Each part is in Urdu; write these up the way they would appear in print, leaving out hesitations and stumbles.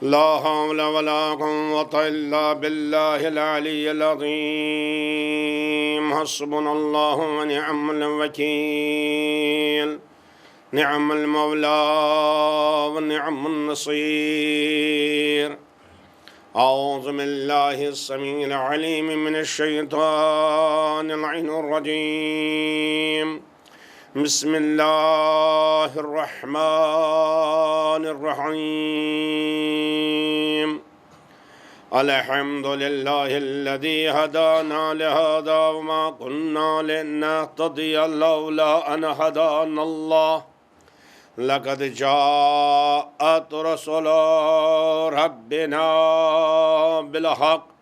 لا حول ولا قوة إلا بالله العلي العظيم. حسبنا الله ونعم الوكيل. نعم المولى ونعم النصير. أعوذ بالله السميع العليم من الشيطان اللعين الرجيم. بسم الله الرحمن الرحيم. الحمد لله الذي هدانا لهذا وما كنا لنهتدي لولا أن هدانا الله. لقد جاءت رسل ربنا بالحق.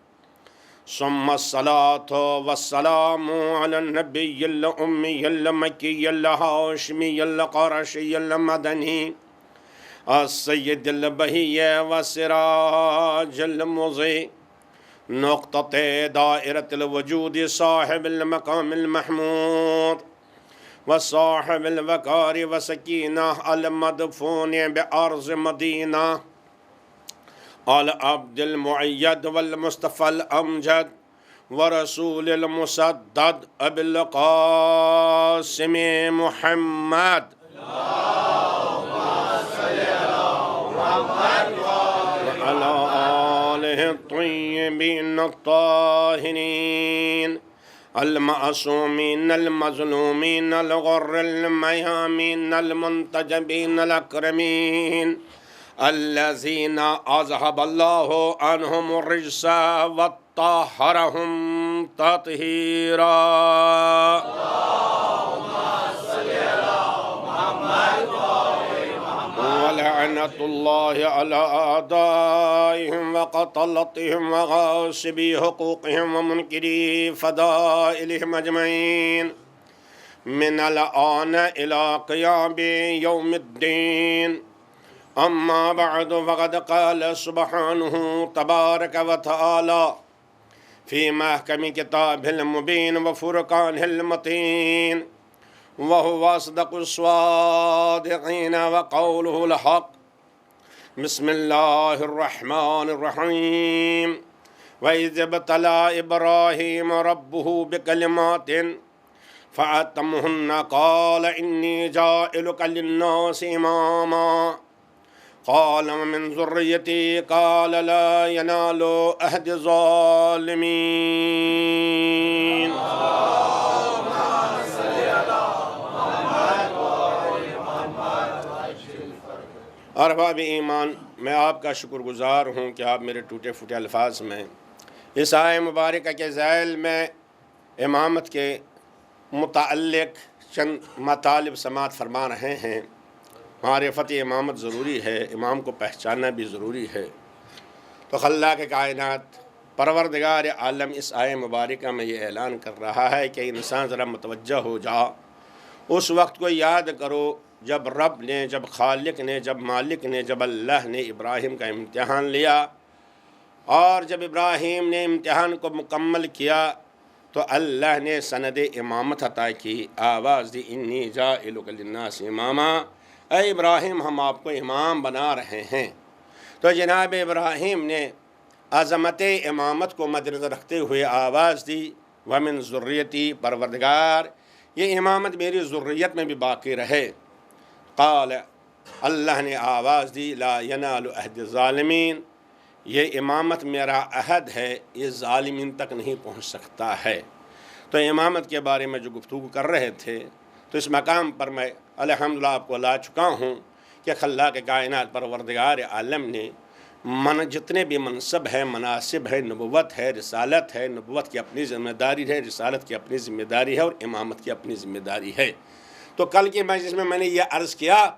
ثم الصلاة والسلام على النبي الأمي المكي الهاشمي القرشي المدني السيد البهي والسراج المضيء نقطة دائرة الوجود صاحب المقام المحمود وصاحب الوقار وسكينة المدفون بأرض مدينة العبد المؤيد والمصطفى الأمجد ورسول المسدد أبي القاسم محمد. اللهم صل على محمد وعلى آله الطيبين الطاهرين المعصومين المظلومين الغر الميامين المنتجبين الأكرمين الذين أذهب الله عنهم الرجس وطهرهم تطهيرا. اللهم صل على محمد ولعنة الله على أعدائهم وقتلتهم وغاصبي حقوقهم ومنكري فضائلهم أجمعين من الآن إلى قيام يوم الدين. أما بعد فقد قال سبحانه تبارك وتعالى في محكم كتابه المبين وفرقانه المتين وهو أصدق الصادقين وقوله الحق. بسم الله الرحمن الرحيم. وإذ ابتلى إبراهيم ربه بكلمات فأتمهن قال إني جاعلك للناس إماما قال ومن ذريتي قال لا ينال عهد الظالمين. ارباب ایمان، میں آپ کا شکر گزار ہوں کہ آپ میرے ٹوٹے پھوٹے الفاظ میں اس آیہ مبارکہ کے ذیل میں امامت کے متعلق چند مطالب سماعت فرما رہے ہیں۔ معرفت امامت ضروری ہے، امام کو پہچاننا بھی ضروری ہے۔ تو خلاق کائنات پروردگار عالم اس آیہ مبارکہ میں یہ اعلان کر رہا ہے کہ انسان ذرا متوجہ ہو جا، اس وقت کو یاد کرو جب رب نے، جب خالق نے، جب مالک نے، جب اللہ نے ابراہیم کا امتحان لیا، اور جب ابراہیم نے امتحان کو مکمل کیا تو اللہ نے سند امامت عطا کی، آواز دی انی جاعلک للناس اماما، اے ابراہیم ہم آپ کو امام بنا رہے ہیں۔ تو جناب ابراہیم نے عظمت امامت کو مد نظر رکھتے ہوئے آواز دی ومن ذریتی، پروردگار یہ امامت میری ذریت میں بھی باقی رہے۔ قال، اللہ نے آواز دی لا ینال عہد الظالمین، یہ امامت میرا عہد ہے، یہ ظالمین تک نہیں پہنچ سکتا ہے۔ تو امامت کے بارے میں جو گفتگو کر رہے تھے تو اس مقام پر میں الحمدللہ آپ کو لا چکا ہوں کہ خلاق کائنات پروردگار عالم نے جتنے بھی منصب ہے، مناصب ہے، نبوت ہے، رسالت ہے، نبوت کی اپنی ذمہ داری ہے، رسالت کی اپنی ذمہ داری ہے اور امامت کی اپنی ذمہ داری ہے۔ تو کل کی مجلس میں میں نے یہ عرض کیا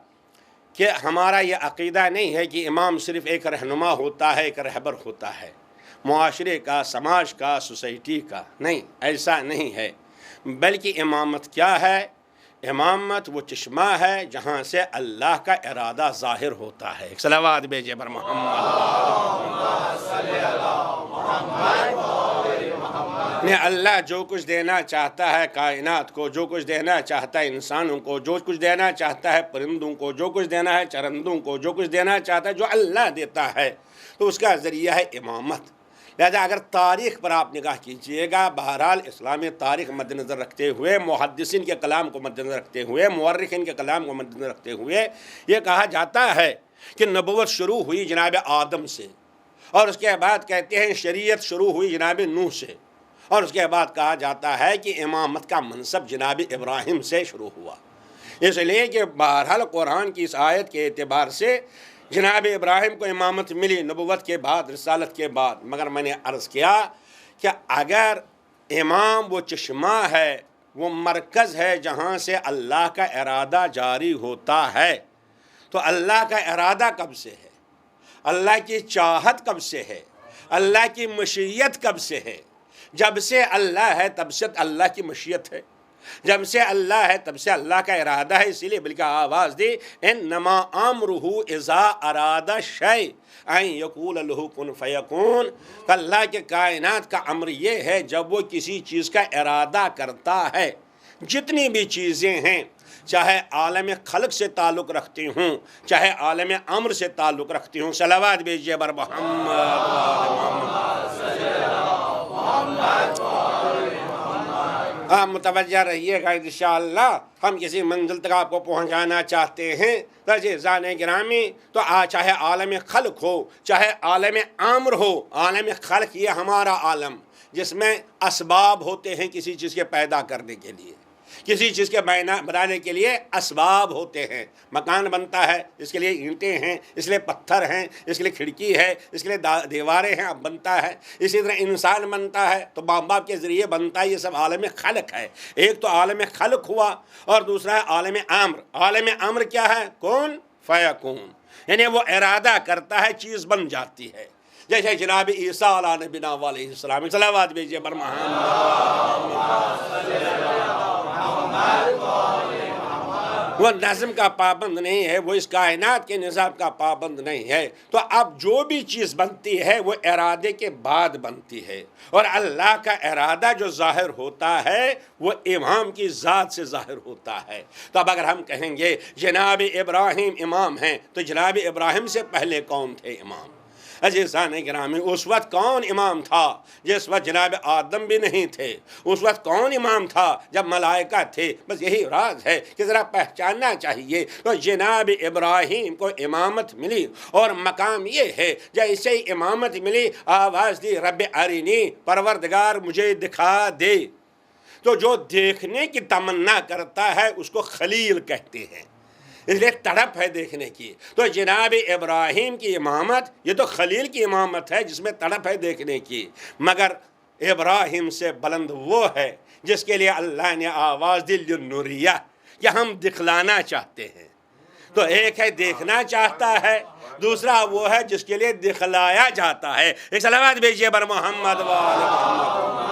کہ ہمارا یہ عقیدہ نہیں ہے کہ امام صرف ایک رہنما ہوتا ہے، ایک رہبر ہوتا ہے معاشرے کا، سماج کا، سوسائٹی کا، نہیں، ایسا نہیں ہے۔ بلکہ امامت کیا ہے؟ امامت وہ چشمہ ہے جہاں سے اللہ کا ارادہ ظاہر ہوتا ہے۔ ایک صلوات بھیجے بر محمد۔ نے اللہ جو کچھ دینا چاہتا ہے کائنات کو، جو کچھ دینا چاہتا ہے انسانوں کو، جو کچھ دینا چاہتا ہے پرندوں کو، جو کچھ دینا ہے چرندوں کو، جو کچھ دینا چاہتا ہے جو اللہ دیتا ہے، تو اس کا ذریعہ ہے امامت۔ لہذا اگر تاریخ پر آپ نگاہ کیجئے گا، بہرحال اسلامی تاریخ مد نظر رکھتے ہوئے، محدثین کے کلام کو مد نظر رکھتے ہوئے، مورخین کے کلام کو مد نظر رکھتے ہوئے یہ کہا جاتا ہے کہ نبوت شروع ہوئی جناب آدم سے، اور اس کے بعد کہتے ہیں شریعت شروع ہوئی جناب نوح سے، اور اس کے بعد کہا جاتا ہے کہ امامت کا منصب جناب ابراہیم سے شروع ہوا۔ اس لیے کہ بہرحال قرآن کی اس آیت کے اعتبار سے جناب ابراہیم کو امامت ملی نبوت کے بعد، رسالت کے بعد، مگر میں نے عرض کیا کہ اگر امام وہ چشمہ ہے، وہ مرکز ہے جہاں سے اللہ کا ارادہ جاری ہوتا ہے، تو اللہ کا ارادہ کب سے ہے؟ اللہ کی چاہت کب سے ہے؟ اللہ کی مشیت کب سے ہے؟ جب سے اللہ ہے تب سے اللہ کی مشیت ہے، جب سے اللہ ہے تب سے اللہ کا ارادہ ہے۔ اسی لیے بلکہ آواز دی انما امرہ اذا اراد شیء ان یقول لہ کن فیکون، کہ اللہ کے کائنات کا امر یہ ہے جب وہ کسی چیز کا ارادہ کرتا ہے، جتنی بھی چیزیں ہیں، چاہے عالم خلق سے تعلق رکھتی ہوں، چاہے عالم امر سے تعلق رکھتی ہوں، صلوات بھیجیے بر محمد۔ آپ متوجہ رہیے گا انشاءاللہ، ہم کسی منزل تک آپ کو پہنچانا چاہتے ہیں عزیزان گرامی، تو چاہے عالم خلق ہو، چاہے عالم امر ہو۔ عالم خلق یہ ہمارا عالم جس میں اسباب ہوتے ہیں کسی چیز کے پیدا کرنے کے لیے، کسی چیز کے بنانے کے لیے اسباب ہوتے ہیں۔ مکان بنتا ہے، اس کے لیے اینٹیں ہیں، اس لیے پتھر ہیں، اس کے لیے کھڑکی ہے، اس کے لیے دیواریں ہیں، اب بنتا ہے۔ اسی طرح انسان بنتا ہے تو ماں باپ کے ذریعے بنتا ہے۔ یہ سب عالم خلق ہے۔ ایک تو عالم خلق ہوا اور دوسرا ہے عالم امر۔ عالم امر کیا ہے؟ کون فیکون، یعنی وہ ارادہ کرتا ہے چیز بن جاتی ہے۔ جیسے جناب عیسیٰ علیہ نبینا علیہ السلام، صلوات بھیجیے بر محمد۔ وہ نظم کا پابند نہیں ہے، وہ اس کائنات کے نظام کا پابند نہیں ہے۔ تو اب جو بھی چیز بنتی ہے وہ ارادے کے بعد بنتی ہے، اور اللہ کا ارادہ جو ظاہر ہوتا ہے وہ امام کی ذات سے ظاہر ہوتا ہے۔ تو اب اگر ہم کہیں گے جناب ابراہیم امام ہیں، تو جناب ابراہیم سے پہلے کون تھے امام؟ عزیزان گرامی، اس وقت کون امام تھا جس وقت جناب آدم بھی نہیں تھے؟ اس وقت کون امام تھا جب ملائکہ تھے؟ بس یہی راز ہے کہ ذرا پہچاننا چاہیے۔ تو جناب ابراہیم کو امامت ملی، اور مقام یہ ہے جیسے ہی امامت ملی آواز دی رب ارینی، پروردگار مجھے دکھا دے۔ تو جو دیکھنے کی تمنا کرتا ہے اس کو خلیل کہتے ہیں، اس لیے تڑپ ہے دیکھنے کی۔ تو جناب ابراہیم کی امامت یہ تو خلیل کی امامت ہے جس میں تڑپ ہے دیکھنے کی، مگر ابراہیم سے بلند وہ ہے جس کے لیے اللہ نے آواز دی لنریہ، کہ ہم دکھلانا چاہتے ہیں۔ تو ایک ہے دیکھنا چاہتا ہے، دوسرا وہ ہے جس کے لیے دکھلایا جاتا ہے۔ ایک صلوات بھیجیے بر محمد وآل محمد۔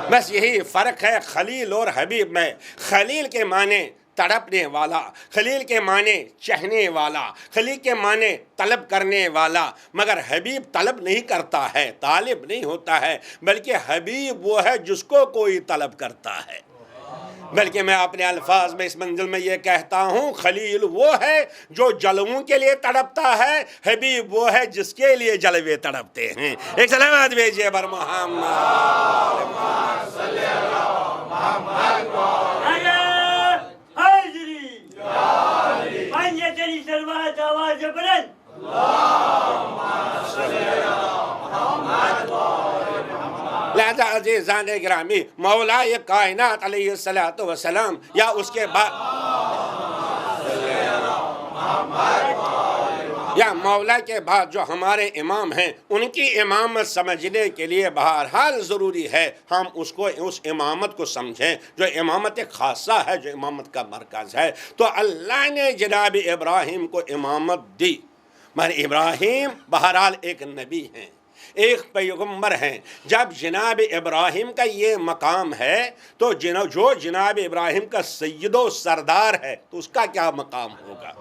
بس یہی فرق ہے خلیل اور حبیب میں۔ خلیل کے معنی تڑپنے والا، خلیل کے معنی چہنے والا، خلیل کے معنی طلب کرنے والا، مگر حبیب طلب نہیں کرتا ہے، طالب نہیں ہوتا ہے، بلکہ حبیب وہ ہے جس کو کوئی طلب کرتا ہے۔ بلکہ میں اپنے الفاظ میں اس منزل میں یہ کہتا ہوں، خلیل وہ ہے جو جلووں کے لیے تڑپتا ہے، حبیب وہ ہے جس کے لیے جلوے تڑپتے ہیں۔ ایک صلوات بھیجیے بر محمد۔ لہذا عزیزان گرامی، مولا کائنات علیہ السلام یا اس کے بعد یا مولا کے بعد جو ہمارے امام ہیں، ان کی امامت سمجھنے کے لیے بہرحال ضروری ہے ہم اس امامت کو سمجھیں جو امامت خاصہ ہے، جو امامت کا مرکز ہے۔ تو اللہ نے جناب ابراہیم کو امامت دی، مگر ابراہیم بہرحال ایک نبی ہیں، ایک پیغمبر ہیں۔ جب جناب ابراہیم کا یہ مقام ہے تو جو جناب ابراہیم کا سید و سردار ہے تو اس کا کیا مقام ہوگا؟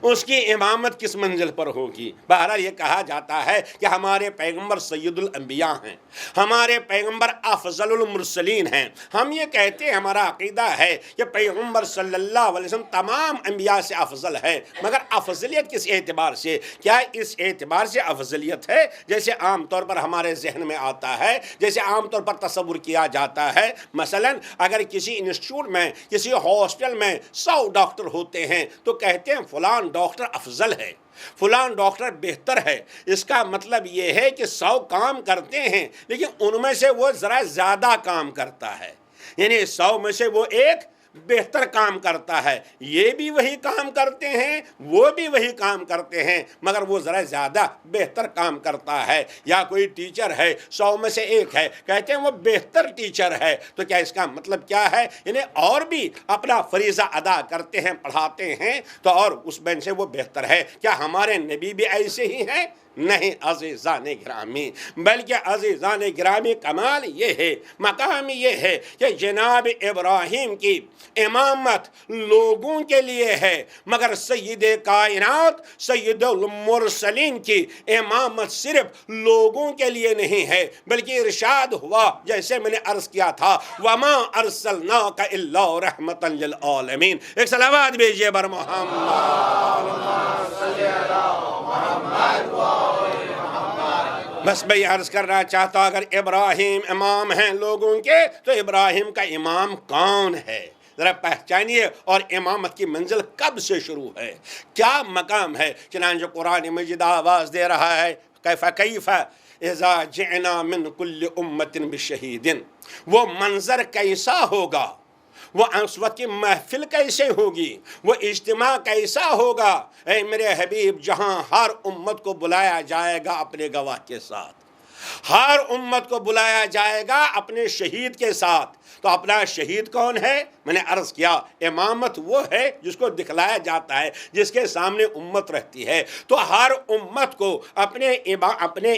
اس کی امامت کس منزل پر ہوگی؟ بہرحال یہ کہا جاتا ہے کہ ہمارے پیغمبر سید الانبیاء ہیں، ہمارے پیغمبر افضل المرسلین ہیں۔ ہم یہ کہتے ہیں، ہمارا عقیدہ ہے کہ پیغمبر صلی اللہ علیہ وسلم تمام انبیاء سے افضل ہے، مگر افضلیت کس اعتبار سے؟ کیا اس اعتبار سے افضلیت ہے جیسے عام طور پر ہمارے ذہن میں آتا ہے، جیسے عام طور پر تصور کیا جاتا ہے؟ مثلا اگر کسی انسٹیٹیوٹ میں، کسی ہاسپٹل میں 100 ڈاکٹر ہوتے ہیں تو کہتے ہیں فلان ڈاکٹر افضل ہے، فلان ڈاکٹر بہتر ہے۔ اس کا مطلب یہ ہے کہ 100 کام کرتے ہیں لیکن ان میں سے وہ ذرا زیادہ کام کرتا ہے، یعنی 100 میں سے وہ ایک بہتر کام کرتا ہے۔ یہ بھی وہی کام کرتے ہیں، وہ بھی وہی کام کرتے ہیں، مگر وہ ذرا زیادہ بہتر کام کرتا ہے۔ یا کوئی ٹیچر ہے، 100 میں سے ایک ہے، کہتے ہیں وہ بہتر ٹیچر ہے، تو کیا اس کا مطلب کیا ہے؟ یعنی اور بھی اپنا فریضہ ادا کرتے ہیں، پڑھاتے ہیں، تو اور اس میں سے وہ بہتر ہے۔ کیا ہمارے نبی بھی ایسے ہی ہیں؟ نہیں عزیزان گرامی، بلکہ عزیزان گرامی کمال یہ ہے، مقام یہ ہے کہ جناب ابراہیم کی امامت لوگوں کے لیے ہے، مگر سید کائنات سید المرسلین کی امامت صرف لوگوں کے لیے نہیں ہے، بلکہ ارشاد ہوا جیسے میں نے عرض کیا تھا، وَمَا أَرْسَلْنَاكَ إِلَّا رَحْمَةً لِلْعَالَمِينَ۔ ایک صلوات بھیجئے بر بس میں عرض کرنا چاہتا ہوں، اگر ابراہیم امام ہیں لوگوں کے تو ابراہیم کا امام کون ہے؟ ذرا پہچانیے، اور امامت کی منزل کب سے شروع ہے، کیا مقام ہے؟ چنانچہ قرآن مجید آواز دے رہا ہے، کیف اذا جئنا من کل امت بشہید۔ وہ منظر کیسا ہوگا، وہ اس وقت کی محفل کیسے ہوگی، وہ اجتماع کیسا ہوگا، اے میرے حبیب، جہاں ہر امت کو بلایا جائے گا اپنے گواہ کے ساتھ، ہر امت کو بلایا جائے گا اپنے شہید کے ساتھ۔ تو اپنا شہید کون ہے؟ میں نے عرض کیا، امامت وہ ہے جس کو دکھلایا جاتا ہے، جس کے سامنے امت رہتی ہے۔ تو ہر امت کو اپنے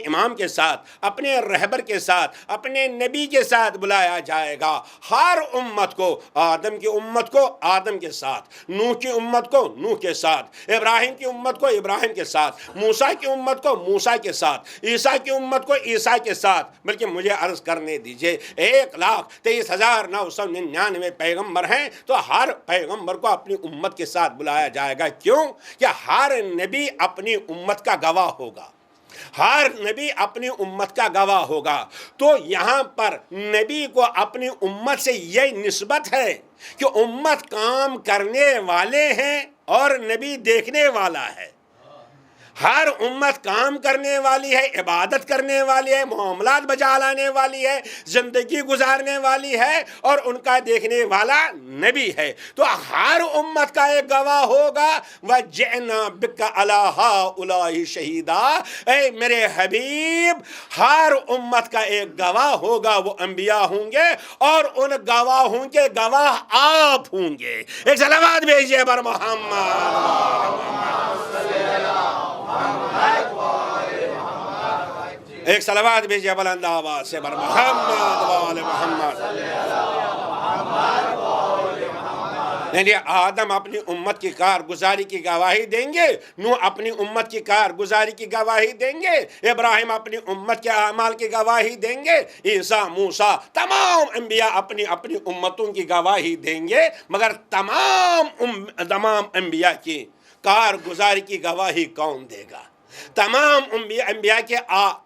امام کے ساتھ، اپنے رہبر کے ساتھ، اپنے نبی کے ساتھ بلایا جائے گا۔ ہر امت کو، آدم کی امت کو آدم کے ساتھ، نوح کی امت کو نوح کے ساتھ، ابراہیم کی امت کو ابراہیم کے ساتھ، موسیٰ کی امت کو موسیٰ کے ساتھ، عیسیٰ کی امت کو عیسیٰ کے ساتھ۔ بلکہ مجھے عرض کرنے دیجئے، 1,23,999 پیغمبر ہیں، تو ہر پیغمبر کو اپنی امت کے ساتھ بلایا جائے گا۔ کیوں؟ کہ ہر نبی اپنی امت کا گواہ ہوگا، ہر نبی اپنی امت کا گواہ ہوگا۔ تو یہاں پر نبی کو اپنی امت سے یہ نسبت ہے کہ امت کام کرنے والے ہیں اور نبی دیکھنے والا ہے۔ ہر امت کام کرنے والی ہے، عبادت کرنے والی ہے، معاملات بجا لانے والی ہے، زندگی گزارنے والی ہے، اور ان کا دیکھنے والا نبی ہے۔ تو ہر امت کا ایک گواہ ہوگا، وَجِئْنَا بِكَ عَلَىٰ هَٰؤُلَاءِ شَهِيدًا۔ اے میرے حبیب، ہر امت کا ایک گواہ ہوگا، وہ انبیاء ہوں گے، اور ان گواہوں کے گواہ آپ ہوں گے۔ ایک صلوات بھیجئے بر محمد، ایک صلوات بھیجئے بلند آواز سے بر محمد وآل محمد۔ یعنی آدم اپنی امت کی کارگزاری کی گواہی دیں گے، نوح اپنی امت کی کارگزاری کی گواہی دیں گے، ابراہیم اپنی امت کے اعمال کی گواہی دیں گے، عیسیٰ، موسیٰ، تمام انبیاء اپنی اپنی امتوں کی گواہی دیں گے، مگر تمام انبیاء کی کارگزاری کی گواہی کون دے گا؟ تمام انبیاء کے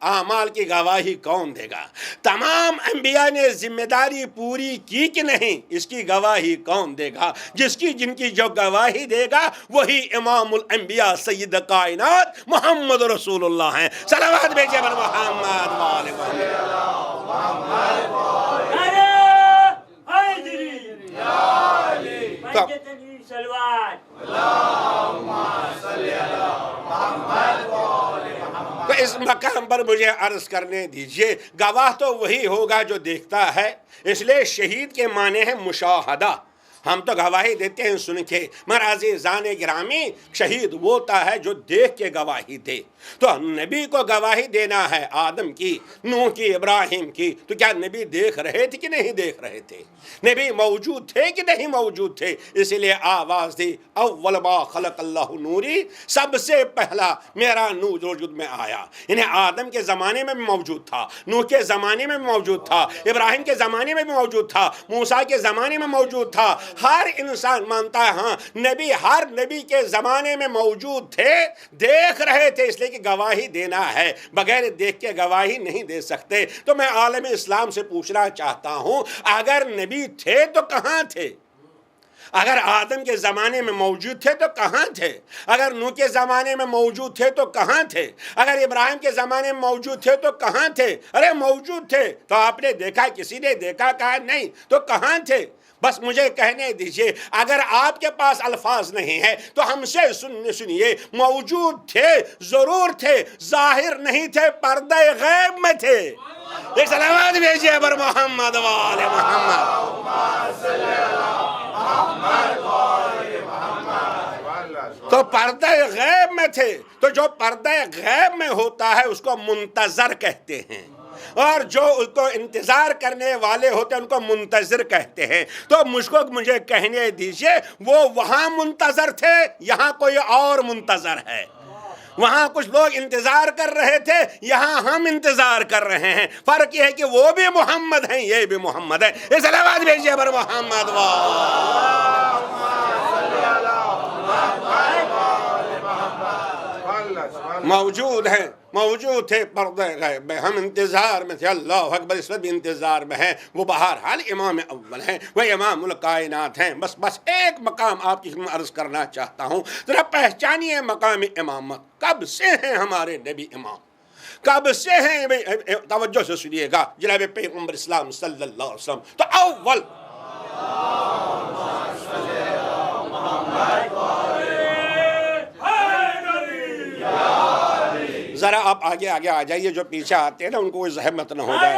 اعمال کی گواہی کون دے گا؟ تمام انبیاء نے ذمہ داری پوری کی کہ نہیں، اس کی گواہی کون دے گا؟ جن کی جو گواہی دے گا وہی امام الانبیاء سید کائنات محمد رسول اللہ ہیں۔ صلوات بھیجئے بر محمد وآل تو اس مقام پر مجھے عرض کرنے دیجئے، گواہ تو وہی ہوگا جو دیکھتا ہے۔ اس لیے شہید کے معنی ہے مشاہدہ، ہم تو گواہی دیتے ہیں سن کے، مگر عزیزان گرامی شہید وہ ہوتا ہے جو دیکھ کے گواہی دے۔ تو نبی کو گواہی دینا ہے آدم کی، نوح کی، ابراہیم کی، تو کیا نبی دیکھ رہے تھے کہ نہیں دیکھ رہے تھے؟ نبی موجود تھے کہ نہیں موجود تھے؟ اسی لیے آواز دی اول ما خلق اللہ نوری، سب سے پہلا میرا نور وجود میں آیا۔ انہیں آدم کے زمانے میں بھی موجود تھا، نوح کے زمانے میں بھی موجود تھا، ابراہیم کے زمانے میں بھی موجود تھا، موسیٰ کے زمانے میں موجود تھا۔ ہر انسان مانتا ہے ہاں نبی ہر نبی کے زمانے میں موجود تھے، دیکھ رہے تھے، اس لیے کہ گواہی دینا ہے، بغیر دیکھ کے گواہی نہیں دے سکتے۔ تو میں عالم اسلام سے پوچھنا چاہتا ہوں، اگر نبی تھے تو کہاں تھے؟ اگر آدم کے زمانے میں موجود تھے تو کہاں تھے؟ اگر نوح کے زمانے میں موجود تھے تو کہاں تھے؟ اگر ابراہیم کے زمانے میں موجود تھے تو کہاں تھے؟ ارے موجود تھے تو آپ نے دیکھا، کسی نے دیکھا؟ کہا نہیں، تو کہاں تھے؟ بس مجھے کہنے دیجئے، اگر آپ کے پاس الفاظ نہیں ہے تو ہم سے سنیے، موجود تھے، ضرور تھے، ظاہر نہیں تھے، پردہ غیب میں تھے۔ ایک سلامات بھیجئے بر محمد و آل محمد۔ تو پردہ غیب میں تھے، تو جو پردہ غیب میں ہوتا ہے اس کو منتظر کہتے ہیں، اور جو اس کو انتظار کرنے والے ہوتے ہیں ان کو منتظر کہتے ہیں۔ تو مجھے کہنے دیجئے، وہ وہاں منتظر تھے، یہاں کوئی اور منتظر ہے۔ وہاں کچھ لوگ انتظار کر رہے تھے، یہاں ہم انتظار کر رہے ہیں۔ فرق یہ ہے کہ وہ بھی محمد ہیں، یہ بھی محمد ہے۔ اس علاوہ بھیجئے بر محمد موجود ہیں، موجود تھے پردہ غیب میں، ہم انتظار میں تھے۔ اللہ اکبر، اس وقت بھی انتظار میں ہیں۔ وہ بہرحال امام اول ہیں، وہ امام الکائنات ہیں۔ بس ایک مقام آپ کی خدمت عرض کرنا چاہتا ہوں، ذرا پہچانیے مقام امامت۔ کب سے ہیں ہمارے نبی امام؟ کب سے ہیں؟ توجہ سے سنیے گا، جناب پیغمبر اسلام صلی اللہ علیہ وسلم تو اول ذرا آپ آگے آ جائیے، جو پیچھے آتے ہیں نا ان کو کوئی زحمت نہ ہو جائے۔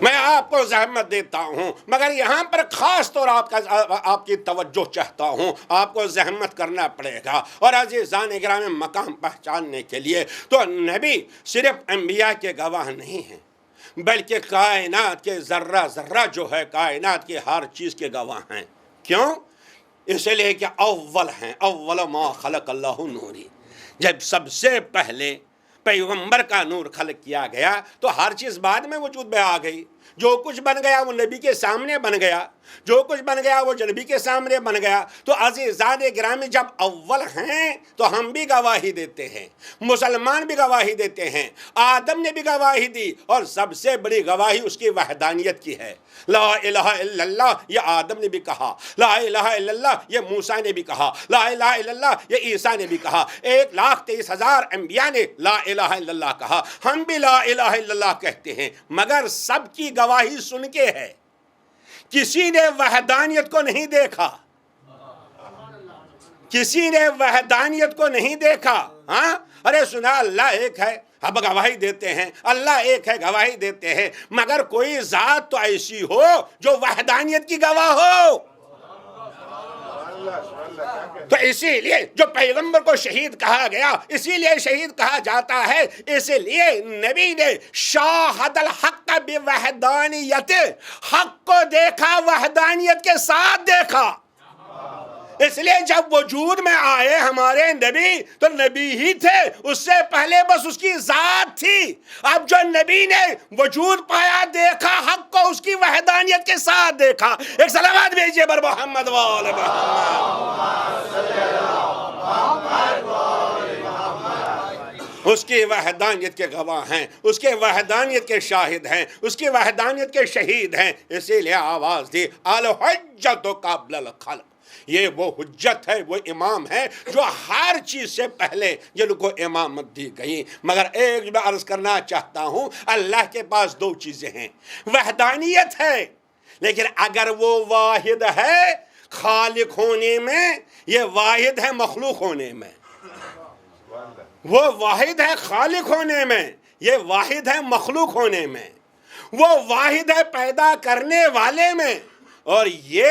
میں آپ کو زحمت دیتا ہوں، مگر یہاں پر خاص طور آپ کی توجہ چاہتا ہوں، آپ کو زحمت کرنا پڑے گا۔ اور عزیزان گرامی، مقام پہچاننے کے لیے تو نبی صرف انبیاء کے گواہ نہیں ہیں، بلکہ کائنات کے ذرہ ذرہ جو ہے، کائنات کی ہر چیز کے گواہ ہیں۔ کیوں؟ اس لیے کہ اول ہیں، اول ما خلق اللہ نوری۔ جب سب سے پہلے پیغمبر کا نور خلق کیا گیا تو ہر چیز بعد میں وجود میں آ گئی۔ جو کچھ بن گیا وہ نبی کے سامنے بن گیا، جو کچھ بن گیا وہ نبی کے سامنے بن گیا۔ تو عزیزان گرامی، جب اول ہیں تو ہم بھی گواہی دیتے ہیں، مسلمان بھی گواہی دیتے ہیں۔ آدم نے بھی گواہی دی، اور سب سے بڑی گواہی اس کی وحدانیت کی ہے۔ لا الہ الا اللہ یہ آدم نے بھی کہا، لا الہ الا اللہ یہ موسیٰ نے بھی کہا، لا الہ الا اللہ یہ عیسیٰ نے بھی کہا، 1,23,000 انبیاء نے لا الہ الا اللہ کہا۔ ہم بھی لا الہ الا اللہ کہتے ہیں، مگر سب کی گواہی سن کے ہے۔ کسی نے وحدانیت کو نہیں دیکھا، کسی نے وحدانیت کو نہیں دیکھا۔ ہاں، ارے سنا اللہ ایک ہے، اب گواہی دیتے ہیں، اللہ ایک ہے گواہی دیتے ہیں، مگر کوئی ذات تو ایسی ہو جو وحدانیت کی گواہ ہو۔ تو اسی لیے جو پیغمبر کو شہید کہا گیا، اسی لیے شہید کہا جاتا ہے، اسی لیے نبی نے شاہد الحق بوحدانیت، حق کو دیکھا، وحدانیت کے ساتھ دیکھا۔ اس لیے جب وجود میں آئے ہمارے نبی تو نبی ہی تھے، اس سے پہلے بس اس کی ذات تھی۔ اب جو نبی نے وجود پایا، دیکھا حق کو، اس کی وحدانیت کے ساتھ دیکھا۔ ایک سلامات بھیجئے بر محمد و آل محمد۔ اس کی وحدانیت کے گواہ ہیں، اس کے وحدانیت کے شاہد ہیں، اس کی وحدانیت کے شہید ہیں۔ اسی لیے آواز دی الحجۃ قبل الخلق، یہ وہ حجت ہے، وہ امام ہے جو ہر چیز سے پہلے جن کو امامت دی گئی۔ مگر ایک میں عرض کرنا چاہتا ہوں، اللہ کے پاس دو چیزیں ہیں، وحدانیت ہے، لیکن اگر وہ واحد ہے خالق ہونے میں، یہ واحد ہے مخلوق ہونے میں۔ وہ واحد ہے خالق ہونے میں، یہ واحد ہے مخلوق ہونے میں، وہ واحد ہے پیدا کرنے والے میں، اور یہ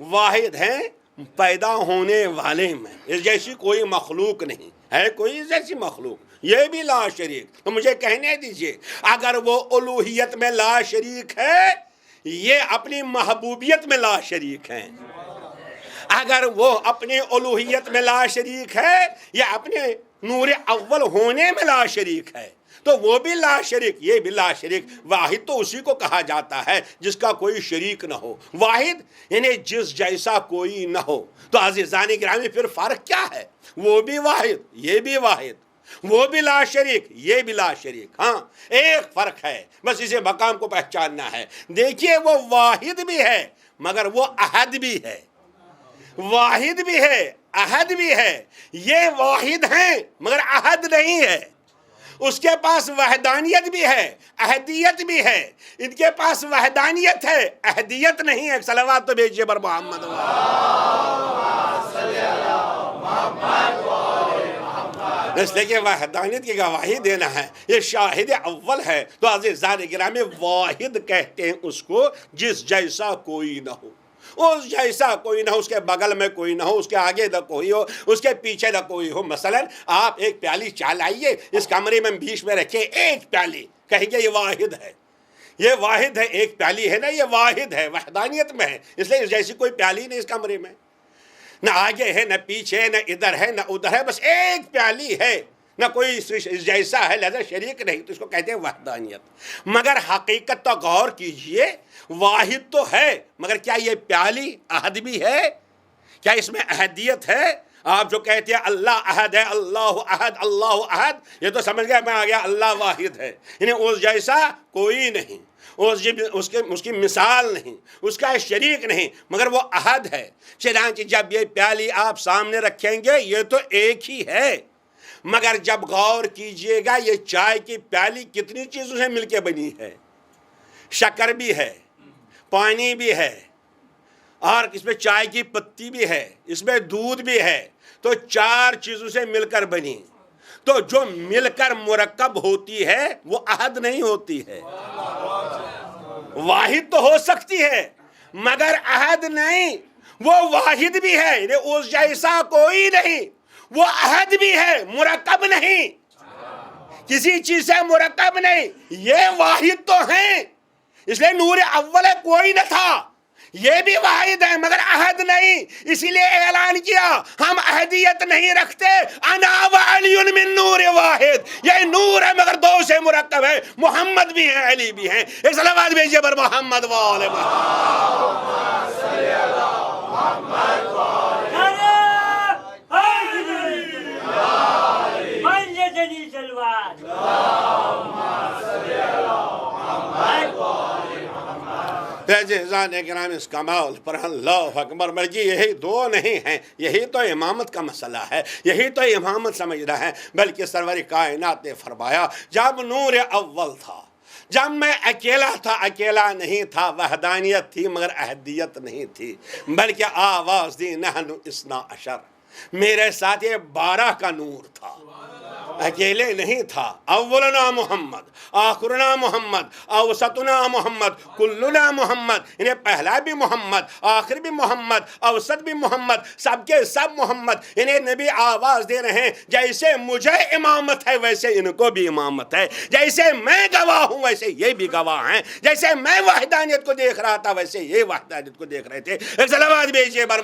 واحد ہے پیدا ہونے والے میں۔ اس جیسی کوئی مخلوق نہیں ہے، کوئی اس جیسی مخلوق، یہ بھی لا شریک۔ تو مجھے کہنے دیجئے، اگر وہ الوہیت میں لا شریک ہے، یہ اپنی محبوبیت میں لا شریک ہیں۔ اگر وہ اپنی الوہیت میں لا شریک ہے یا اپنے نور اول ہونے میں لا شریک ہے، تو وہ بھی لا شریک، یہ بھی لا شریک۔ واحد تو اسی کو کہا جاتا ہے جس کا کوئی شریک نہ ہو، واحد یعنی جس جیسا کوئی نہ ہو۔ تو عزیزان گرامی پھر فرق کیا ہے؟ وہ بھی واحد، یہ بھی واحد، وہ بھی لا شریک، یہ بھی لا شریک۔ ہاں ایک فرق ہے، بس اسے مقام کو پہچاننا ہے۔ دیکھیے وہ واحد بھی ہے مگر وہ احد بھی ہے، واحد بھی ہے احد بھی ہے۔ یہ واحد ہیں مگر احد نہیں ہے۔ اس کے پاس وحدانیت بھی ہے، احدیت بھی ہے۔ ان کے پاس وحدانیت ہے، احدیت نہیں ہے۔ صلوات تو بھیجیے بر محمد۔ اس لیے کہ وحدانیت کی گواہی دینا ہے، یہ شاہد اول ہے۔ تو عزیزان گرامی واحد کہتے ہیں اس کو جس جیسا کوئی نہ ہو، اس جیسا کوئی نہ ہو، اس کے بغل میں کوئی نہ ہو، اس کے آگے نہ کوئی ہو، اس کے پیچھے نہ کوئی ہو۔ مثلا آپ ایک پیالی چائے لائیے، اس کمرے میں بیچ میں رکھے ایک پیالی، کہیں گے یہ واحد ہے، یہ واحد ہے، ایک پیالی ہے نا، یہ واحد ہے، وحدانیت میں ہے۔ اس لیے اس جیسی کوئی پیالی نہیں اس کمرے میں، نہ آگے ہے نہ پیچھے ہے، نہ ادھر ہے نہ ادھر ہے، بس ایک پیالی ہے، نہ کوئی اس جیسا ہے، لہذا شریک نہیں، تو اس کو کہتے ہیں وحدانیت۔ مگر حقیقت تو غور کیجئے، واحد تو ہے مگر کیا یہ پیالی احد بھی ہے؟ کیا اس میں احدیت ہے؟ آپ جو کہتے ہیں اللہ احد ہے، اللہ احد، اللہ احد، یہ تو سمجھ گیا میں آ گیا اللہ واحد ہے، یعنی اس جیسا کوئی نہیں، اس کی مثال نہیں، اس کا شریک نہیں، مگر وہ احد ہے۔ چنانچہ جب یہ پیالی آپ سامنے رکھیں گے یہ تو ایک ہی ہے، مگر جب غور کیجئے گا یہ چائے کی پیالی کتنی چیزوں سے مل کے بنی ہے، شکر بھی ہے، پانی بھی ہے، اور اس میں چائے کی پتی بھی ہے، اس میں دودھ بھی ہے، تو چار چیزوں سے مل کر بنی۔ تو جو مل کر مرکب ہوتی ہے وہ احد نہیں ہوتی ہے، واحد تو ہو سکتی ہے مگر احد نہیں۔ وہ واحد بھی ہے یعنی اس جیسا کوئی نہیں، وہ احد بھی ہے، مرکب نہیں، کسی چیز سے مرکب نہیں، یہ واحد تو ہیں۔ اس لیے نور اول کوئی نہ تھا، یہ بھی واحد ہے مگر احد نہیں، اسی لیے اعلان کیا ہم احدیت نہیں رکھتے، انا وعلی من نور واحد، یہ نور ہے مگر دو سے مرکب ہے، محمد بھی ہیں علی بھی ہیں۔ ایک صلوات بھیجئے بر محمد وآل عزیزان کرام، اس کمال پر اللہ اکبر، بلکہ یہی دو نہیں ہیں، یہی تو امامت کا مسئلہ ہے، یہی تو امامت سمجھنا ہے۔ بلکہ سرور کائنات نے فرمایا جب نور اول تھا، جب میں اکیلا تھا، اکیلا نہیں تھا، وحدانیت تھی مگر احدیت نہیں تھی، بلکہ آواز دی نحن اثنا عشر، میرے ساتھ یہ 12 کا نور تھا، اکیلے نہیں تھا۔ اولنا محمد، آخرنا محمد، اوسطنا محمد، کلنا محمد، انہیں پہلا بھی محمد، آخر بھی محمد، اوسط بھی محمد، سب کے سب محمد۔ انہیں نبی آواز دے رہے ہیں جیسے مجھے امامت ہے ویسے ان کو بھی امامت ہے، جیسے میں گواہ ہوں ویسے یہ بھی گواہ ہیں، جیسے میں وحدانیت کو دیکھ رہا تھا ویسے یہ وحدانیت کو دیکھ رہے تھے۔ ایک صلوات بھیجئے بر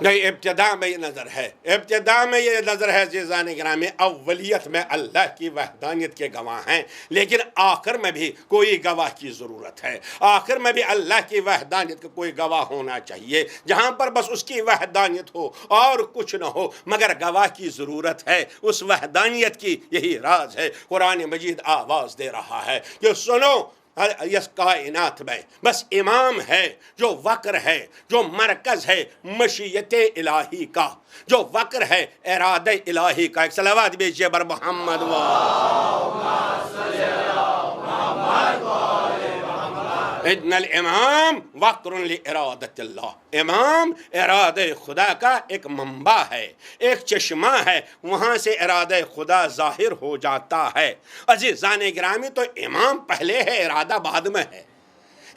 نہیں، ابتدا میں یہ نظر ہے، ابتدا میں یہ نظر ہے عزیزان گرامی، اولیت میں اللہ کی وحدانیت کے گواہ ہیں، لیکن آخر میں بھی کوئی گواہ کی ضرورت ہے، آخر میں بھی اللہ کی وحدانیت کا کوئی گواہ ہونا چاہیے، جہاں پر بس اس کی وحدانیت ہو اور کچھ نہ ہو، مگر گواہ کی ضرورت ہے اس وحدانیت کی۔ یہی راز ہے، قرآن مجید آواز دے رہا ہے کہ سنو، اس کائنات میں بس امام ہے جو وقر ہے، جو مرکز ہے مشیت الہی کا، جو وقر ہے ارادہ الہی کا۔ ایک صلوات بھیجئے بر محمد ان الامام وقر لارادۃ اللہ، امام ارادہ خدا کا ایک منبع ہے، ایک چشمہ ہے، وہاں سے ارادہ خدا ظاہر ہو جاتا ہے۔ عزیزان گرامی، تو امام پہلے ہے، ارادہ بعد میں ہے،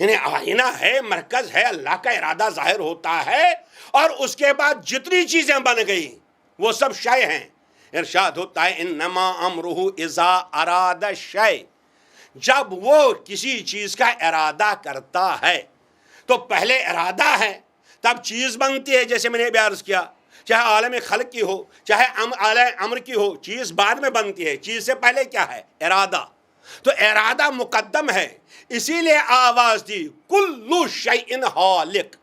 یعنی آئینہ ہے، مرکز ہے، اللہ کا ارادہ ظاہر ہوتا ہے، اور اس کے بعد جتنی چیزیں بن گئی وہ سب شے ہیں۔ ارشاد ہوتا ہے انما امرہ اذا اراد شیء، جب وہ کسی چیز کا ارادہ کرتا ہے تو پہلے ارادہ ہے تب چیز بنتی ہے، جیسے میں نے بھی عرض کیا، چاہے عالم خلق کی ہو چاہے عالم امر کی ہو، چیز بعد میں بنتی ہے، چیز سے پہلے کیا ہے؟ ارادہ۔ تو ارادہ مقدم ہے، اسی لیے آواز دی کل شیء ہالک،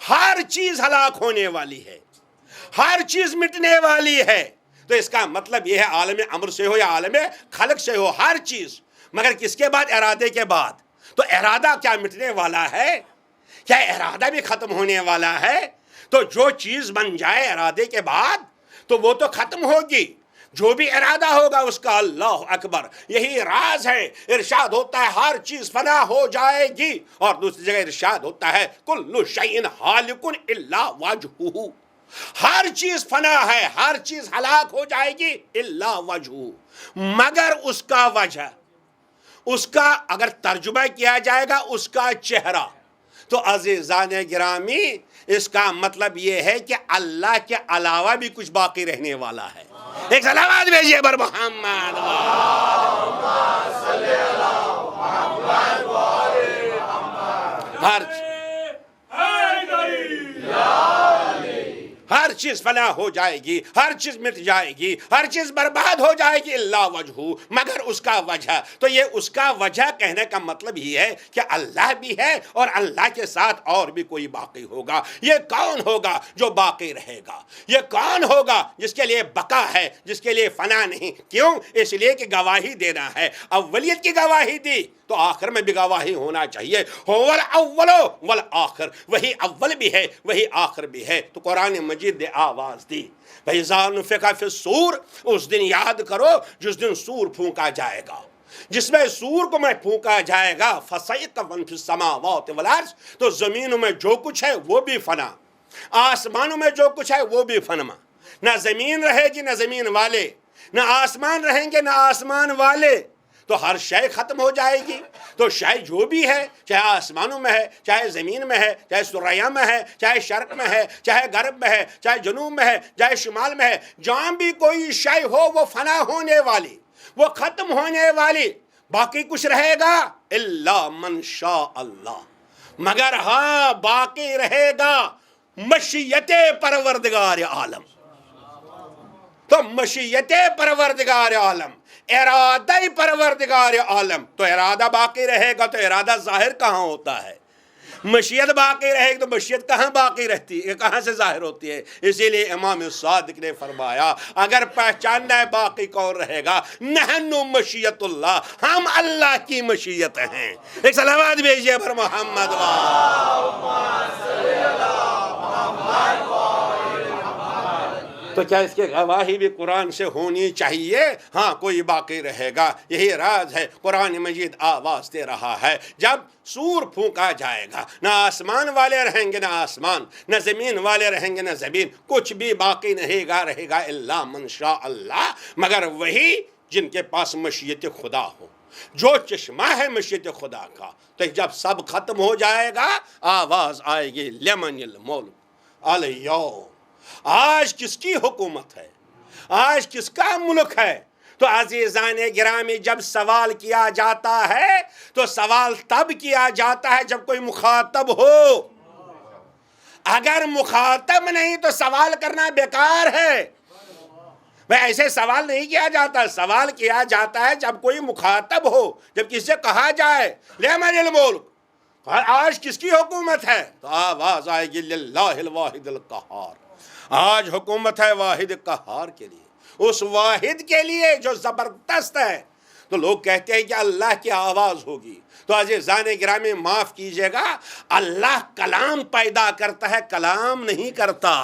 ہر چیز ہلاک ہونے والی ہے، ہر چیز مٹنے والی ہے۔ تو اس کا مطلب یہ ہے عالم امر سے ہو یا عالم خلق سے ہو، ہر چیز، مگر کس کے بعد؟ ارادے کے بعد۔ تو ارادہ کیا مٹنے والا ہے؟ کیا ارادہ بھی ختم ہونے والا ہے؟ تو جو چیز بن جائے ارادے کے بعد تو وہ تو ختم ہوگی، جو بھی ارادہ ہوگا اس کا۔ اللہ اکبر، یہی راز ہے۔ ارشاد ہوتا ہے ہر چیز فنا ہو جائے گی، اور دوسری جگہ ارشاد ہوتا ہے کل شیء ہالک الا وجہہ، ہر چیز فنا ہے، ہر چیز ہلاک ہو جائے گی الا وجہہ، مگر اس کا وجہ، اس کا اگر ترجمہ کیا جائے گا اس کا چہرہ، تو عزیزان گرامی اس کا مطلب یہ ہے کہ اللہ کے علاوہ بھی کچھ باقی رہنے والا ہے۔ ایک سلامات بھیجیے بر محمد، ہر چیز فنا ہو جائے گی، ہر چیز مٹ جائے گی، ہر چیز برباد ہو جائے گی الا وجہہ، مگر اس کا وجہ۔ تو یہ اس کا وجہ کہنے کا مطلب یہ ہے کہ اللہ بھی ہے اور اللہ کے ساتھ اور بھی کوئی باقی ہوگا۔ یہ کون ہوگا جو باقی رہے گا؟ یہ کون ہوگا جس کے لیے بقا ہے، جس کے لیے فنا نہیں؟ کیوں؟ اس لیے کہ گواہی دینا ہے، اولیت کی گواہی دی تو آخر میں بھی گواہی ہونا چاہیے۔ هو الاول والآخر، وہی اول بھی ہے وہی آخر بھی ہے۔ تو قرآن مجید نے آواز دی فَإِذَا نُفِخَ فِي الصُّورِ، اس دن یاد کرو جس دن سور پھونکا جائے گا، جس میں سور کو میں پھونکا جائے گا، فَصَعِقَ مَن فِي السَّمَاوَاتِ وَالْأَرْضِ، تو زمینوں میں جو کچھ ہے وہ بھی فنا، آسمانوں میں جو کچھ ہے وہ بھی فنا، نہ زمین رہے گی نہ زمین والے، نہ آسمان رہیں گے نہ آسمان والے، تو ہر شے ختم ہو جائے گی۔ تو شے جو بھی ہے، چاہے آسمانوں میں ہے، چاہے زمین میں ہے، چاہے سریا میں ہے، چاہے شرق میں ہے، چاہے غرب میں ہے، چاہے جنوب میں ہے، چاہے شمال میں ہے، جہاں بھی کوئی شے ہو وہ فنا ہونے والی، وہ ختم ہونے والی، باقی کچھ رہے گا الا من شاء اللہ، مگر ہاں باقی رہے گا مشیت پروردگار عالم۔ تو مشیت پروردگار عالم، ارادہ پروردگار عالم، تو ارادہ باقی رہے گا تو ارادہ ظاہر کہاں ہوتا ہے؟ مشیت باقی رہے گی تو مشیت کہاں باقی رہتی ہے، کہاں سے ظاہر ہوتی ہے؟ اسی لیے امام صادق نے فرمایا اگر پہچاننا ہے باقی کون رہے گا، نحن مشیت اللہ، ہم اللہ کی مشیت ہیں۔ ایک سلامات بھیجیے پر محمد تو کیا اس کی گواہی بھی قرآن سے ہونی چاہیے؟ ہاں، کوئی باقی رہے گا، یہی راز ہے۔ قرآن مجید آواز دے رہا ہے جب سور پھونکا جائے گا، نہ آسمان والے رہیں گے نہ آسمان، نہ زمین والے رہیں گے نہ زمین، کچھ بھی باقی نہیں رہے گا الا من شاء اللہ، مگر وہی جن کے پاس مشیت خدا ہو، جو چشمہ ہے مشیت خدا کا۔ تو جب سب ختم ہو جائے گا آواز آئے گی لمن الملک الیوم، آج کس کی حکومت ہے، آج کس کا ملک ہے؟ تو عزیزان گرامی جب سوال کیا جاتا ہے تو سوال تب کیا جاتا ہے جب کوئی مخاطب ہو، اگر مخاطب نہیں تو سوال کرنا بیکار ہے۔ بھئی ایسے سوال نہیں کیا جاتا، سوال کیا جاتا ہے جب کوئی مخاطب ہو، جب کسی سے کہا جائے لمن الملک، آج کس کی حکومت ہے؟ تو آواز آئے گی للہ الواحد القہار، آج حکومت ہے واحد قہار کے لیے، اس واحد کے لیے جو زبردست ہے۔ تو لوگ کہتے ہیں کہ اللہ کی آواز ہوگی، تو عزیزان گرامی معاف کیجئے گا، اللہ کلام پیدا کرتا ہے، کلام نہیں کرتا،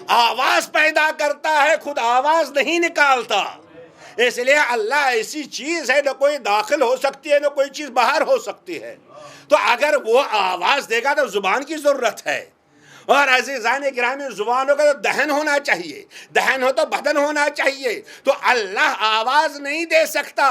آواز پیدا کرتا ہے، خود آواز نہیں نکالتا۔ اس لیے اللہ ایسی چیز ہے، نہ کوئی داخل ہو سکتی ہے نہ کوئی چیز باہر ہو سکتی ہے. تو اگر وہ آواز دے گا تو زبان کی ضرورت ہے. اور عزیزان گرامی، زبانوں کا تو دہن ہونا چاہیے، دہن ہو تو بدن ہونا چاہیے. تو اللہ آواز نہیں دے سکتا،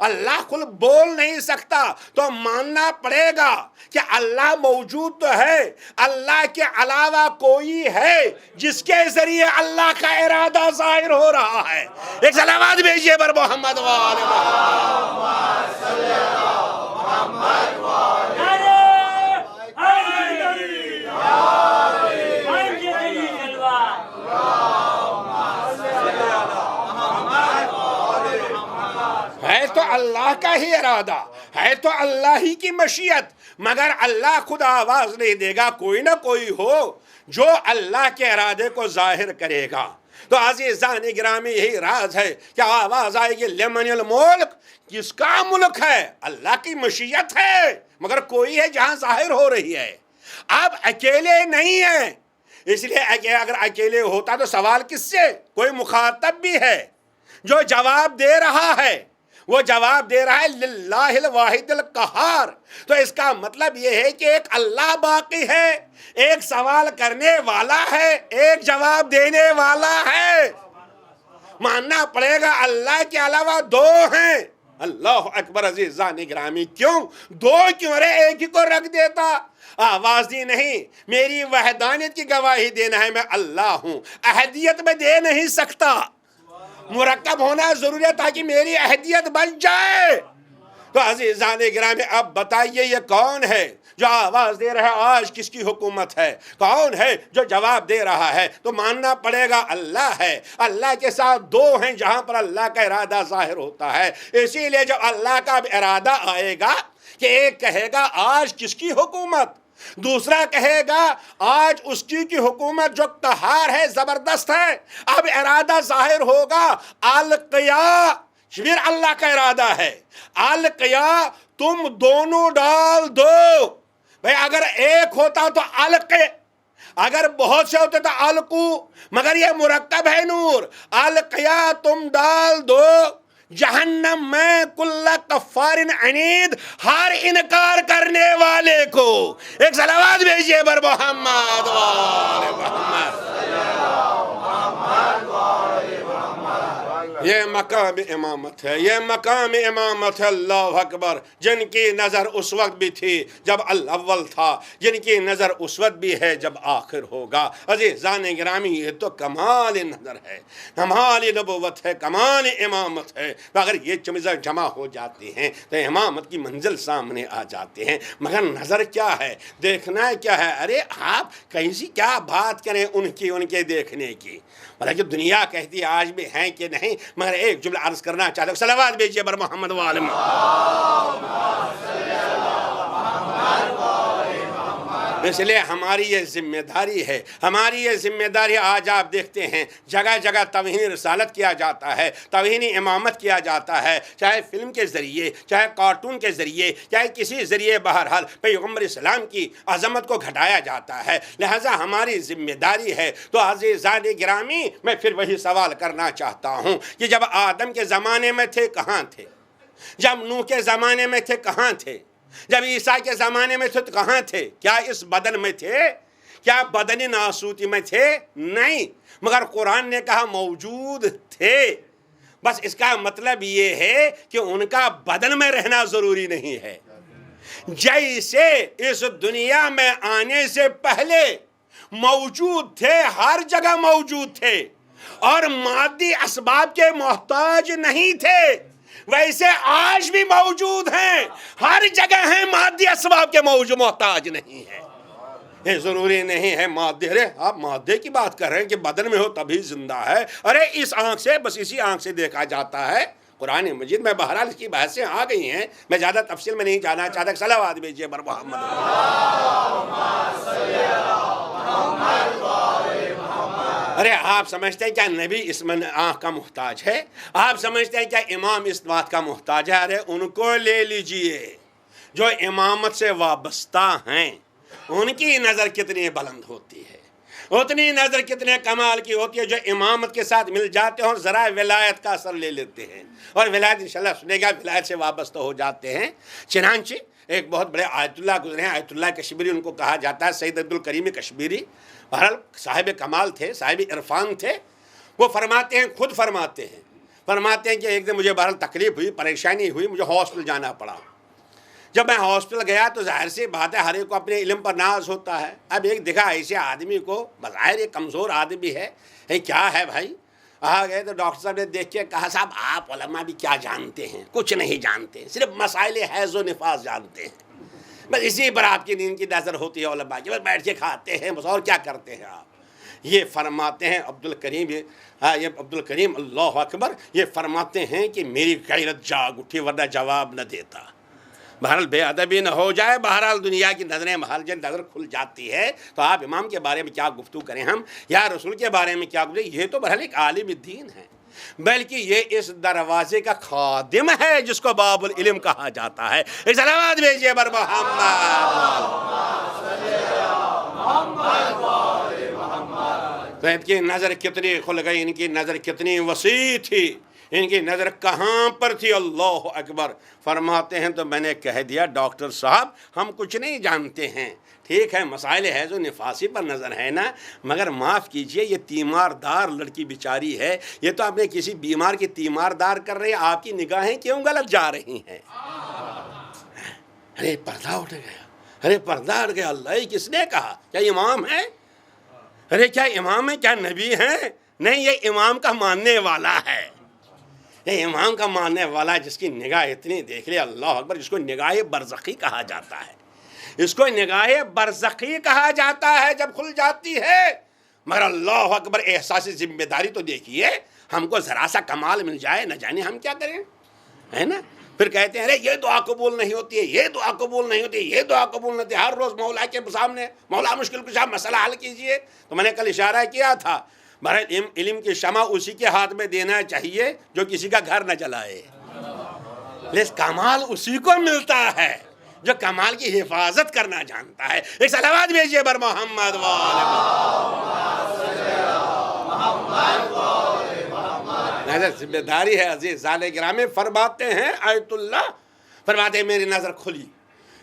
اللہ خود بول نہیں سکتا، تو ماننا پڑے گا کہ اللہ موجود تو ہے، اللہ کے علاوہ کوئی ہے جس کے ذریعے اللہ کا ارادہ ظاہر ہو رہا ہے. ایک صلوات بھیجیے بر محمد وآل محمد. ہے تو اللہ کا ہی ارادہ، ہے تو اللہ ہی کی مشیت، مگر اللہ خود آواز نہیں دے گا، کوئی نہ کوئی ہو جو اللہ کے ارادے کو ظاہر کرے گا. تو عزیزان گرامی یہی راز ہے کہ آواز آئے گی لمن الملک، کس کا ملک ہے؟ اللہ کی مشیت ہے، مگر کوئی ہے جہاں ظاہر ہو رہی ہے. اب اکیلے نہیں ہیں، اس لیے اگر اکیلے ہوتا تو سوال کس سے؟ کوئی مخاطب بھی ہے جو جواب دے رہا ہے، وہ جواب دے رہا ہے للہ الواحد القہار. تو اس کا مطلب یہ ہے کہ ایک اللہ باقی ہے، ایک سوال کرنے والا ہے، ایک جواب دینے والا ہے. ماننا پڑے گا اللہ کے علاوہ دو ہیں. اللہ اکبر. عزیزان گرامی، کیوں دو کیوں رہے؟ ایک ہی کو رکھ دیتا. آواز دی نہیں، میری وحدانیت کی گواہی دینا ہے، میں اللہ ہوں، احدیت میں دے نہیں سکتا، مرکب ہونا ضروری ہے تاکہ میری احدیت بن جائے. تو عزیزان گرامی، اب بتائیے یہ کون ہے جو آواز دے رہا ہے؟ آج کس کی حکومت ہے؟ کون ہے جو جواب دے رہا ہے؟ تو ماننا پڑے گا اللہ ہے. اللہ کے ساتھ دو ہیں جہاں پر اللہ کا ارادہ ظاہر ہوتا ہے. اسی لیے جب اللہ کا ارادہ آئے گا کہ ایک کہے گا آج کس کی حکومت، دوسرا کہے گا آج اس کی حکومت جو قہار ہے، زبردست ہے. اب ارادہ ظاہر ہوگا، القیا پھر اللہ کا ارادہ ہے، القیا تم دونوں ڈال دو. بھئی اگر ایک ہوتا تو القے، اگر بہت سے ہوتے تو القو، مگر یہ مرکب ہے نور. القیا تم ڈال دو جہنم میں کل کفار عنید، ہر انکار کرنے والے کو. ایک صلوات بھیجیے بر محمد وآل محمد. یہ مقام امامت ہے، یہ مقام امامت ہے. اللہ اکبر. جن کی نظر اس وقت بھی تھی جب الاول تھا، جن کی نظر اس وقت بھی ہے جب آخر ہوگا. عزیزان گرامی، یہ تو کمال نظر ہے، کمال نبوت ہے، کمال امامت ہے. اگر یہ چیزیں جمع ہو جاتی ہیں تو امامت کی منزل سامنے آ جاتے ہیں. مگر نظر کیا ہے، دیکھنا کیا ہے؟ ارے آپ کیسی کیا بات کریں ان کے دیکھنے کی، مطلب کہ دنیا کہتی ہے آج بھی ہیں کہ نہیں. مگر ایک جملہ عرض کرنا چاہتا ہوں، صلوات بھیجیے بر محمد وآل محمد. اس لیے ہماری یہ ذمہ داری ہے، ہماری یہ ذمہ داری. آج آپ دیکھتے ہیں جگہ جگہ توہین رسالت کیا جاتا ہے، توہین امامت کیا جاتا ہے، چاہے فلم کے ذریعے، چاہے کارٹون کے ذریعے، چاہے کسی ذریعے. بہرحال پیغمبر اسلام کی عظمت کو گھٹایا جاتا ہے. لہذا ہماری ذمہ داری ہے. تو عزیزان گرامی، میں پھر وہی سوال کرنا چاہتا ہوں کہ جب آدم کے زمانے میں تھے کہاں تھے؟ جب نوح کے زمانے میں تھے کہاں تھے؟ جب عیسیٰ کے زمانے میں تھے تو کہاں تھے؟ کیا اس بدن میں تھے؟ کیا بدنی ناسوتی میں تھے؟ نہیں، مگر قرآن نے کہا موجود تھے. بس اس کا مطلب یہ ہے کہ ان کا بدن میں رہنا ضروری نہیں ہے. جیسے اس دنیا میں آنے سے پہلے موجود تھے، ہر جگہ موجود تھے اور مادی اسباب کے محتاج نہیں تھے، ویسے آج بھی موجود ہیں، ہر جگہ ہیں، مادی اسباب کے محتاج نہیں ہیں. یہ ضروری نہیں ہے مادے. ارے آپ مادے کی بات کر رہے ہیں کہ بدن میں ہو تبھی زندہ ہے. ارے اس آنکھ سے، بس اسی آنکھ سے دیکھا جاتا ہے. قرآن مجید میں بہرحال اس کی بحثیں آ گئی ہیں، میں زیادہ تفصیل میں نہیں جانا چاہتا. صلوات بھیجیے بر محمد. ارے آپ سمجھتے ہیں کیا نبی اس میں آنکھ کا محتاج ہے؟ آپ سمجھتے ہیں کیا امام اس بات کا محتاج ہے؟ ارے ان کو لے لیجئے جو امامت سے وابستہ ہیں، ان کی نظر کتنی بلند ہوتی ہے. اتنی نظر کتنے کمال کی ہوتی ہے جو امامت کے ساتھ مل جاتے ہیں اور ذرائع ولایت کا اثر لے لیتے ہیں، اور ولایت انشاءاللہ سنے گا، ولایت سے وابستہ ہو جاتے ہیں۔ چنانچہ ایک بہت بڑے آیت اللہ گزرے ہیں، آیت اللہ کشمیری ان کو کہا جاتا ہے، سید عبدالکریم کشمیری، بہرحال صاحب کمال تھے، صاحب عرفان تھے۔ وہ فرماتے ہیں، خود فرماتے ہیں کہ ایک دن مجھے بہرحال تکلیف ہوئی، پریشانی ہوئی، مجھے ہاسپٹل جانا پڑا۔ جب میں ہاسپٹل گیا تو ظاہر سی بات ہے ہر ایک کو اپنے علم پر ناز ہوتا ہے۔ اب ایک دیکھا ایسے آدمی کو، بظاہر ایک کمزور آدمی ہے، کیا ہے بھائی؟ آ گئے تو ڈاکٹر صاحب نے دیکھ کے کہا، صاحب آپ علماء بھی کیا جانتے ہیں؟ کچھ نہیں جانتے، صرف مسائل حیض و نفاس جانتے ہیں، بس اسی پر آپ کی نیند کی نظر ہوتی ہے علماء کی، بس بیٹھ کے کھاتے ہیں بس، اور کیا کرتے ہیں آپ؟ یہ فرماتے ہیں عبدالکریم اللہ اکبر، یہ فرماتے ہیں کہ میری غیرت جاگ اٹھی ورنہ جواب نہ دیتا۔ بہرحال بے ادبی نہ ہو جائے، بہرحال دنیا کی نظریں بہرحال جب نظر کھل جاتی ہے تو آپ امام کے بارے میں کیا گفتگو کریں ہم، یا رسول کے بارے میں کیا گفتگو؟ یہ تو بہرحال ایک عالم دین ہے، بلکہ یہ اس دروازے کا خادم ہے جس کو باب العلم کہا جاتا ہے۔ ایک صلوات بھیجیے بر محمد۔ تو ان کی نظر کتنی کھل گئی، ان کی نظر کتنی وسیع تھی، ان کی نظر کہاں پر تھی؟ اللہ اکبر۔ فرماتے ہیں تو میں نے کہہ دیا، ڈاکٹر صاحب ہم کچھ نہیں جانتے ہیں، ٹھیک ہے مسائل حیض و نفاسی پر نظر ہے نا، مگر معاف کیجئے یہ تیمار دار لڑکی بیچاری ہے، یہ تو اپنے کسی بیمار کی تیمار دار کر رہی ہے، آپ کی نگاہیں کیوں غلط جا رہی ہیں؟ ارے پردہ اٹھ گیا، ارے پردہ اٹھ گیا، اللہ کس نے کہا؟ کیا امام ہے؟ ارے کیا امام ہے؟ کیا نبی ہے؟ نہیں، یہ امام کا ماننے والا ہے، یہ امام کا ماننے والا جس کی نگاہ اتنی دیکھ لے، اللہ اکبر، جس کو نگاہ برزخی کہا جاتا ہے، اس کو نگاہ برزخی کہا جاتا ہے جب کھل جاتی ہے۔ مگر اللہ اکبر، احساس ذمہ داری تو دیکھیے، ہم کو ذرا سا کمال مل جائے نہ جانے ہم کیا کریں، ہے نا؟ پھر کہتے ہیں ارے یہ دعا قبول نہیں ہوتی ہے، یہ دعا قبول نہیں ہوتی ہے، یہ دعا قبول نہیں ہوتی ہے، ہر روز مولا کے سامنے مولا مشکل کشا مسئلہ حل کیجئے۔ تو میں نے کل اشارہ کیا تھا، بہرحال علم کی شمع اسی کے ہاتھ میں دینا چاہیے جو کسی کا گھر نہ جلائے، لیکن کمال اسی کو ملتا ہے جو کمال کی حفاظت کرنا جانتا ہے۔ ایک صلوات بھیجیے بر محمد نظر ذمہ داری ہے عزیزان گرامی۔ فرماتے ہیں آیت اللہ، فرماتے ہیں میری نظر کھلی،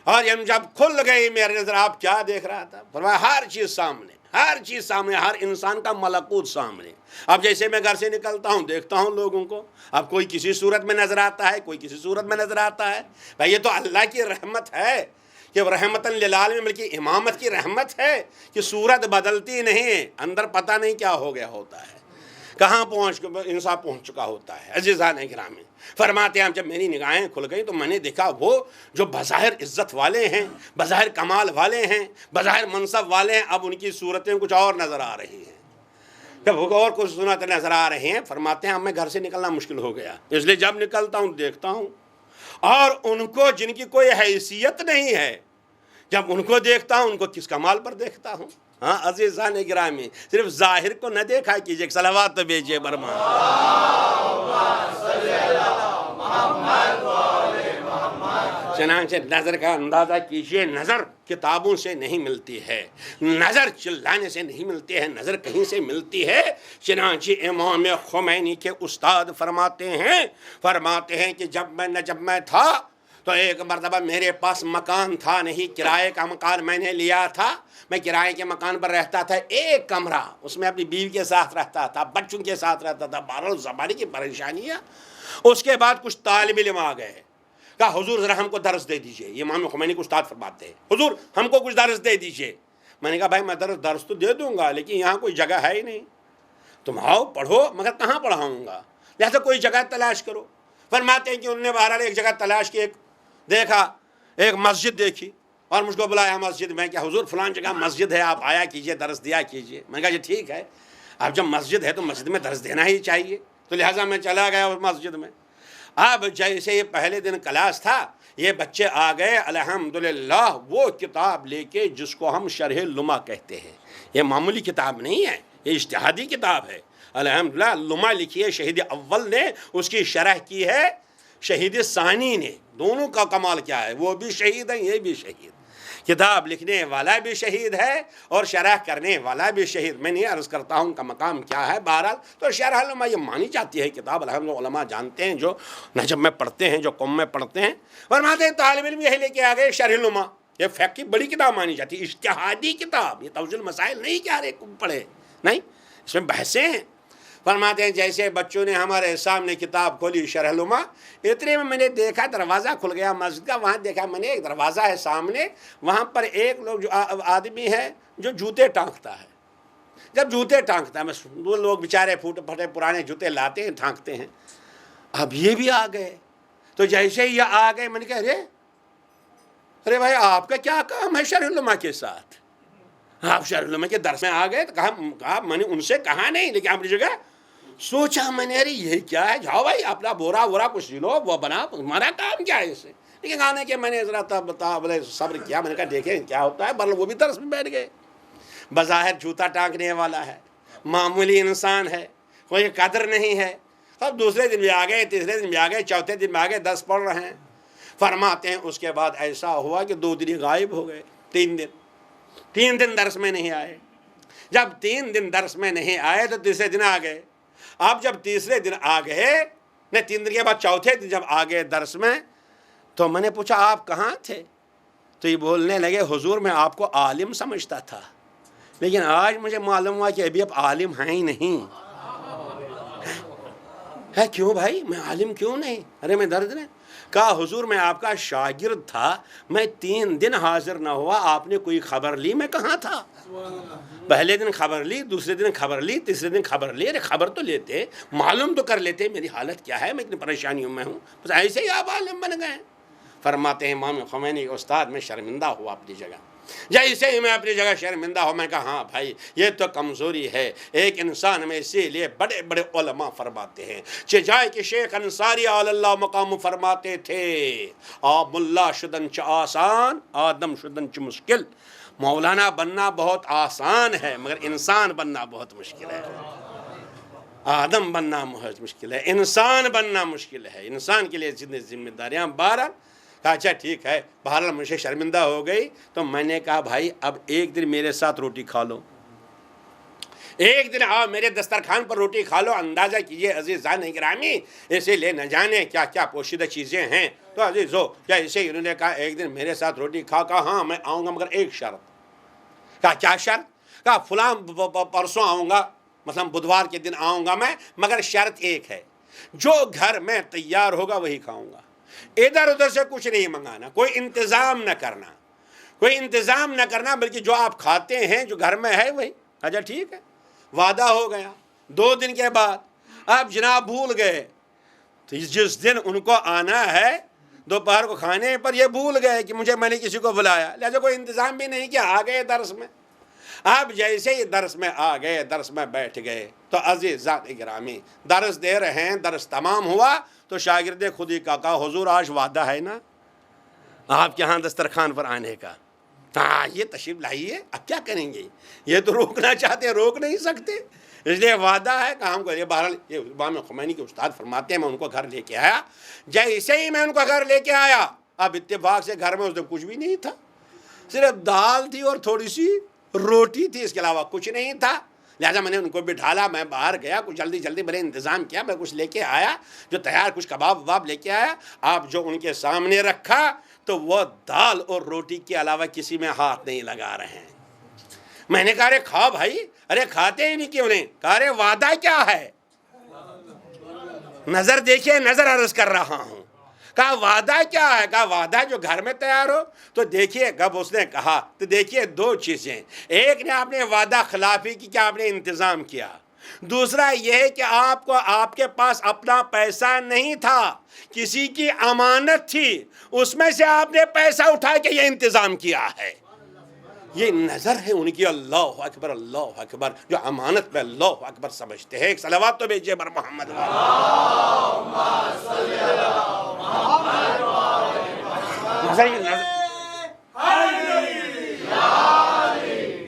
اور جب کھل گئی میری نظر، آپ کیا دیکھ رہا تھا؟ فرمایا ہر چیز سامنے، ہر چیز سامنے، ہر انسان کا ملکوت سامنے۔ اب جیسے میں گھر سے نکلتا ہوں دیکھتا ہوں لوگوں کو، اب کوئی کسی صورت میں نظر آتا ہے، کوئی کسی صورت میں نظر آتا ہے، بھائی یہ تو اللہ کی رحمت ہے کہ رحمتاً للعالمین، بلکہ امامت کی رحمت ہے کہ صورت بدلتی نہیں، اندر پتہ نہیں کیا ہو گیا ہوتا ہے، کہاں انسان پہنچ چکا ہوتا ہے۔ عزیزان گرامی، فرماتے ہیں جب میری نگاہیں کھل گئی تو میں نے دیکھا وہ جو بظاہر عزت والے ہیں، بظاہر کمال والے ہیں، بظاہر منصب والے ہیں، اب ان کی صورتیں کچھ اور نظر آ رہی ہیں، جب اور کچھ صورتیں نظر آ رہے ہیں۔ فرماتے ہیں اب میں گھر سے نکلنا مشکل ہو گیا، اس لیے جب نکلتا ہوں دیکھتا ہوں، اور ان کو جن کی کوئی حیثیت نہیں ہے، جب ان کو دیکھتا ہوں ان کو کس کمال پر دیکھتا ہوں۔ ہاں عزیزان گرامی، صرف ظاہر کو نہ دیکھا کیجئے، ایک صلوات تو بھیجیے برما۔ چنانچہ نظر کا اندازہ کیجئے، نظر کتابوں سے نہیں ملتی ہے، نظر چلانے سے نہیں ملتی ہے، نظر کہیں سے ملتی ہے۔ چنانچہ امام خمینی کے استاد فرماتے ہیں کہ جب میں تھا تو ایک مرتبہ میرے پاس مکان تھا نہیں، کرائے کا مکان میں نے لیا تھا، میں کرائے کے مکان پر رہتا تھا، ایک کمرہ، اس میں اپنی بیوی کے ساتھ رہتا تھا، بچوں کے ساتھ رہتا تھا، بہرحال زمانے کی پریشانیاں۔ اس کے بعد کچھ طالب علم آ گئے، کہا حضور ذرا ہم کو درس دے دیجئے، یہ امام خمینی کو استاد فرماتے ہیں، حضور ہم کو کچھ درس دے دیجئے۔ میں نے کہا بھائی میں درس تو دے دوں گا، لیکن یہاں کوئی جگہ ہے ہی نہیں، تم آؤ پڑھو، مگر کہاں پڑھاؤں گا، لہذا کوئی جگہ تلاش کرو۔ فرماتے ہیں کہ انہوں نے بہرحال ایک جگہ تلاش کی، ایک مسجد دیکھی، اور مجھ کو بلایا مسجد میں کہ حضور فلان جگہ مسجد ہے، آپ آیا کیجئے، درس دیا کیجئے۔ میں نے کہا یہ ٹھیک ہے، اب جب مسجد ہے تو مسجد میں درس دینا ہی چاہیے، تو لہٰذا میں چلا گیا اس مسجد میں۔ اب جیسے یہ پہلے دن کلاس تھا، یہ بچے آ گئے الحمدللہ وہ کتاب لے کے جس کو ہم شرح لمع کہتے ہیں، یہ معمولی کتاب نہیں ہے، یہ اجتہادی کتاب ہے۔ الحمدللہ لمع لکھی ہے شہید اول نے، اس کی شرح کی ہے شہید ثانی نے، دونوں کا کمال کیا ہے، وہ بھی شہید ہیں یہ بھی شہید۔ کتاب لکھنے والا بھی شہید ہے اور شرح کرنے والا بھی شہید. میں نہیں عرض کرتا ہوں ان کا مقام کیا ہے. بہرحال تو شرح علماء یہ مانی جاتی ہے کتاب, الحمد علماء جانتے ہیں, جو نجم میں پڑھتے ہیں, جو قوم میں پڑھتے ہیں. فرماتے ہیں طالب علم یہی لے کے آ گئے شرح علماء, یہ فقہ کی بڑی کتاب مانی جاتی ہے, اجتہادی کتاب, یہ توضیح المسائل نہیں کہ ہر ایک پڑھے, نہیں, اس میں بحثیں ہیں. فرماتے ہیں جیسے بچوں نے ہمارے سامنے کتاب کھولی شرح علماء, اتنے میں نے دیکھا دروازہ کھل گیا مسجد کا, وہاں دیکھا میں نے ایک دروازہ ہے سامنے, وہاں پر ایک لوگ جو آدمی ہے جو جوتے ٹانکتا ہے. جب جوتے ٹانکتا ہے, وہ لوگ بیچارے پھوٹے پھٹے پرانے جوتے لاتے ہیں ٹھانکتے ہیں. اب یہ بھی آ گئے, تو جیسے ہی یہ آ گئے میں نے کہا ارے بھائی آپ کا کیا کام ہے شرح علماء کے ساتھ, آپ شرح علماء کے درس میں آ گئے. تو کہا میں نے ان سے کہا نہیں, لیکن اپنی جگہ سوچا میں نے ارے یہ کیا ہے, جاؤ بھائی اپنا بورا وورا کچھ لو, وہ بنا, ہمارا کام کیا ہے اس سے. لیکن کہا کہ میں نے ذرا صبر کیا, میں نے کہا دیکھیں کیا ہوتا ہے. بلکہ وہ بھی درس میں بیٹھ گئے. بظاہر جوتا ٹانکنے والا ہے, معمولی انسان ہے, کوئی قدر نہیں ہے. اب دوسرے دن بھی آ گئے, تیسرے دن بھی آ گئے, چوتھے دن بھی آ گئے, 10 پڑھ رہے ہیں. فرماتے ہیں اس کے بعد ایسا ہوا کہ 2 دن غائب ہو گئے, 3 دن درس میں نہیں آئے. جب 3 دن درس میں نہیں آئے تو تیسرے دن آ گئے. اب جب تیسرے دن آ گئے, نہیں 3 دن کے بعد چوتھے دن جب آ گئے درس میں, تو میں نے پوچھا آپ کہاں تھے. تو یہ بولنے لگے حضور میں آپ کو عالم سمجھتا تھا, لیکن آج مجھے معلوم ہوا کہ ابھی اب عالم ہیں ہی نہیں. ہے کیوں بھائی, میں عالم کیوں نہیں؟ ارے میں درد نہیں. کہا حضور میں آپ کا شاگرد تھا, میں 3 دن حاضر نہ ہوا, آپ نے کوئی خبر لی, میں کہاں تھا. پہلے دن خبر لی, دوسرے دن خبر لی, تیسرے دن خبر لی. ارے خبر تو لیتے, معلوم تو کر لیتے میری حالت کیا ہے, میں اتنی پریشانیوں میں ہوں. بس ایسے ہی آپ عالم بن گئے. فرماتے ہیں امام خمینی کے استاد میں شرمندہ ہوا اپنی جگہ. جیسے ہی میں اپنی جگہ شرمندہ ہوں, میں کہا ہاں بھائی یہ تو کمزوری ہے ایک انسان میں. اسی لیے بڑے بڑے علماء فرماتے ہیں, چجائے کہ شیخ انصاری علی اللہ مقام فرماتے تھے, آپ ملا شدن چ آسان, آدم شدن چ مشکل. مولانا بننا بہت آسان ہے مگر انسان بننا بہت مشکل ہے. آدم بننا بہت مشکل ہے, انسان بننا مشکل ہے. انسان کے لیے جتنی ذمہ داریاں. بہرحال کہا اچھا ٹھیک ہے, بہرحال مجھے شرمندہ ہو گئی. تو میں نے کہا بھائی اب ایک دن میرے ساتھ روٹی کھا لو, ایک دن آؤ میرے دسترخوان پر روٹی کھا لو. اندازہ کیجئے عزیزان گرامی, اسی لیے نہ جانے کیا کیا پوشیدہ چیزیں ہیں. تو عزیز ہو کیا اسے انہوں نے کہا ایک دن میرے ساتھ روٹی کھا. کہا ہاں میں آؤں گا مگر ایک شرط. کہا کیا شرط؟ کہا فلاں پرسوں آؤں گا, مثلا بدھوار کے دن آؤں گا میں, مگر شرط ایک ہے, جو گھر میں تیار ہوگا وہی کھاؤں گا. ادھر ادھر سے کچھ نہیں منگانا, کوئی انتظام نہ کرنا, کوئی انتظام نہ کرنا, بلکہ جو آپ کھاتے ہیں جو گھر میں ہے وہی. اچھا ٹھیک ہے, وعدہ ہو گیا. 2 دن کے بعد اب جناب بھول گئے, تو جس دن ان کو آنا ہے دوپہر کو کھانے پر یہ بھول گئے کہ میں نے کسی کو بلایا, لہذا کوئی انتظام بھی نہیں کیا, آ گئے درس میں. اب جیسے ہی درس میں آ گئے, درس میں بیٹھ گئے, تو عزیزات گرامی درس دے رہے ہیں, درس تمام ہوا تو شاگرد خود ہی کہا حضور آج وعدہ ہے نا آپ کے ہاں دسترخوان پر آنے کا, ہاں یہ تشریف لائیے. اب کیا کریں گے, یہ تو روکنا چاہتے ہیں روک نہیں سکتے, اس لیے وعدہ ہے. کہاں کو بہرحال یہ امام خمینی کے استاد فرماتے ہیں میں ان کو گھر لے کے آیا. جیسے ہی میں ان کو گھر لے کے آیا, اب اتفاق سے گھر میں اس دن کچھ بھی نہیں تھا, صرف دال تھی اور تھوڑی سی روٹی تھی, اس کے علاوہ کچھ نہیں تھا. لہٰذا میں نے ان کو بٹھالا, میں باہر گیا, کچھ جلدی میں نے انتظام کیا, میں کچھ لے کے آیا جو تیار, کچھ کباب وباب لے کے آیا. آپ جو ان کے سامنے رکھا تو وہ دال اور روٹی کے علاوہ کسی میں ہاتھ نہیں لگا رہے ہیں. میں نے کہا ارے کھا بھائی, ارے کھاتے ہی نہیں کیوں نہیں. کہا ارے وعدہ کیا ہے, نظر دیکھیے, نظر عرض کر رہا ہوں. کہا وعدہ کیا ہے؟ کہا وعدہ جو گھر میں تیار ہو. تو دیکھیے کب اس نے کہا تو دیکھیے 2 چیزیں, ایک نے آپ نے وعدہ خلافی کی کہ آپ نے انتظام کیا, دوسرا یہ ہے کہ آپ کے پاس اپنا پیسہ نہیں تھا, کسی کی امانت تھی, اس میں سے آپ نے پیسہ اٹھا کے یہ انتظام کیا ہے. یہ نظر ہے ان کی. اللہ اکبر, اللہ اکبر. جو امانت پہ اللہ اکبر سمجھتے ہیں. ایک صلوات تو بھیجیے بر محمد.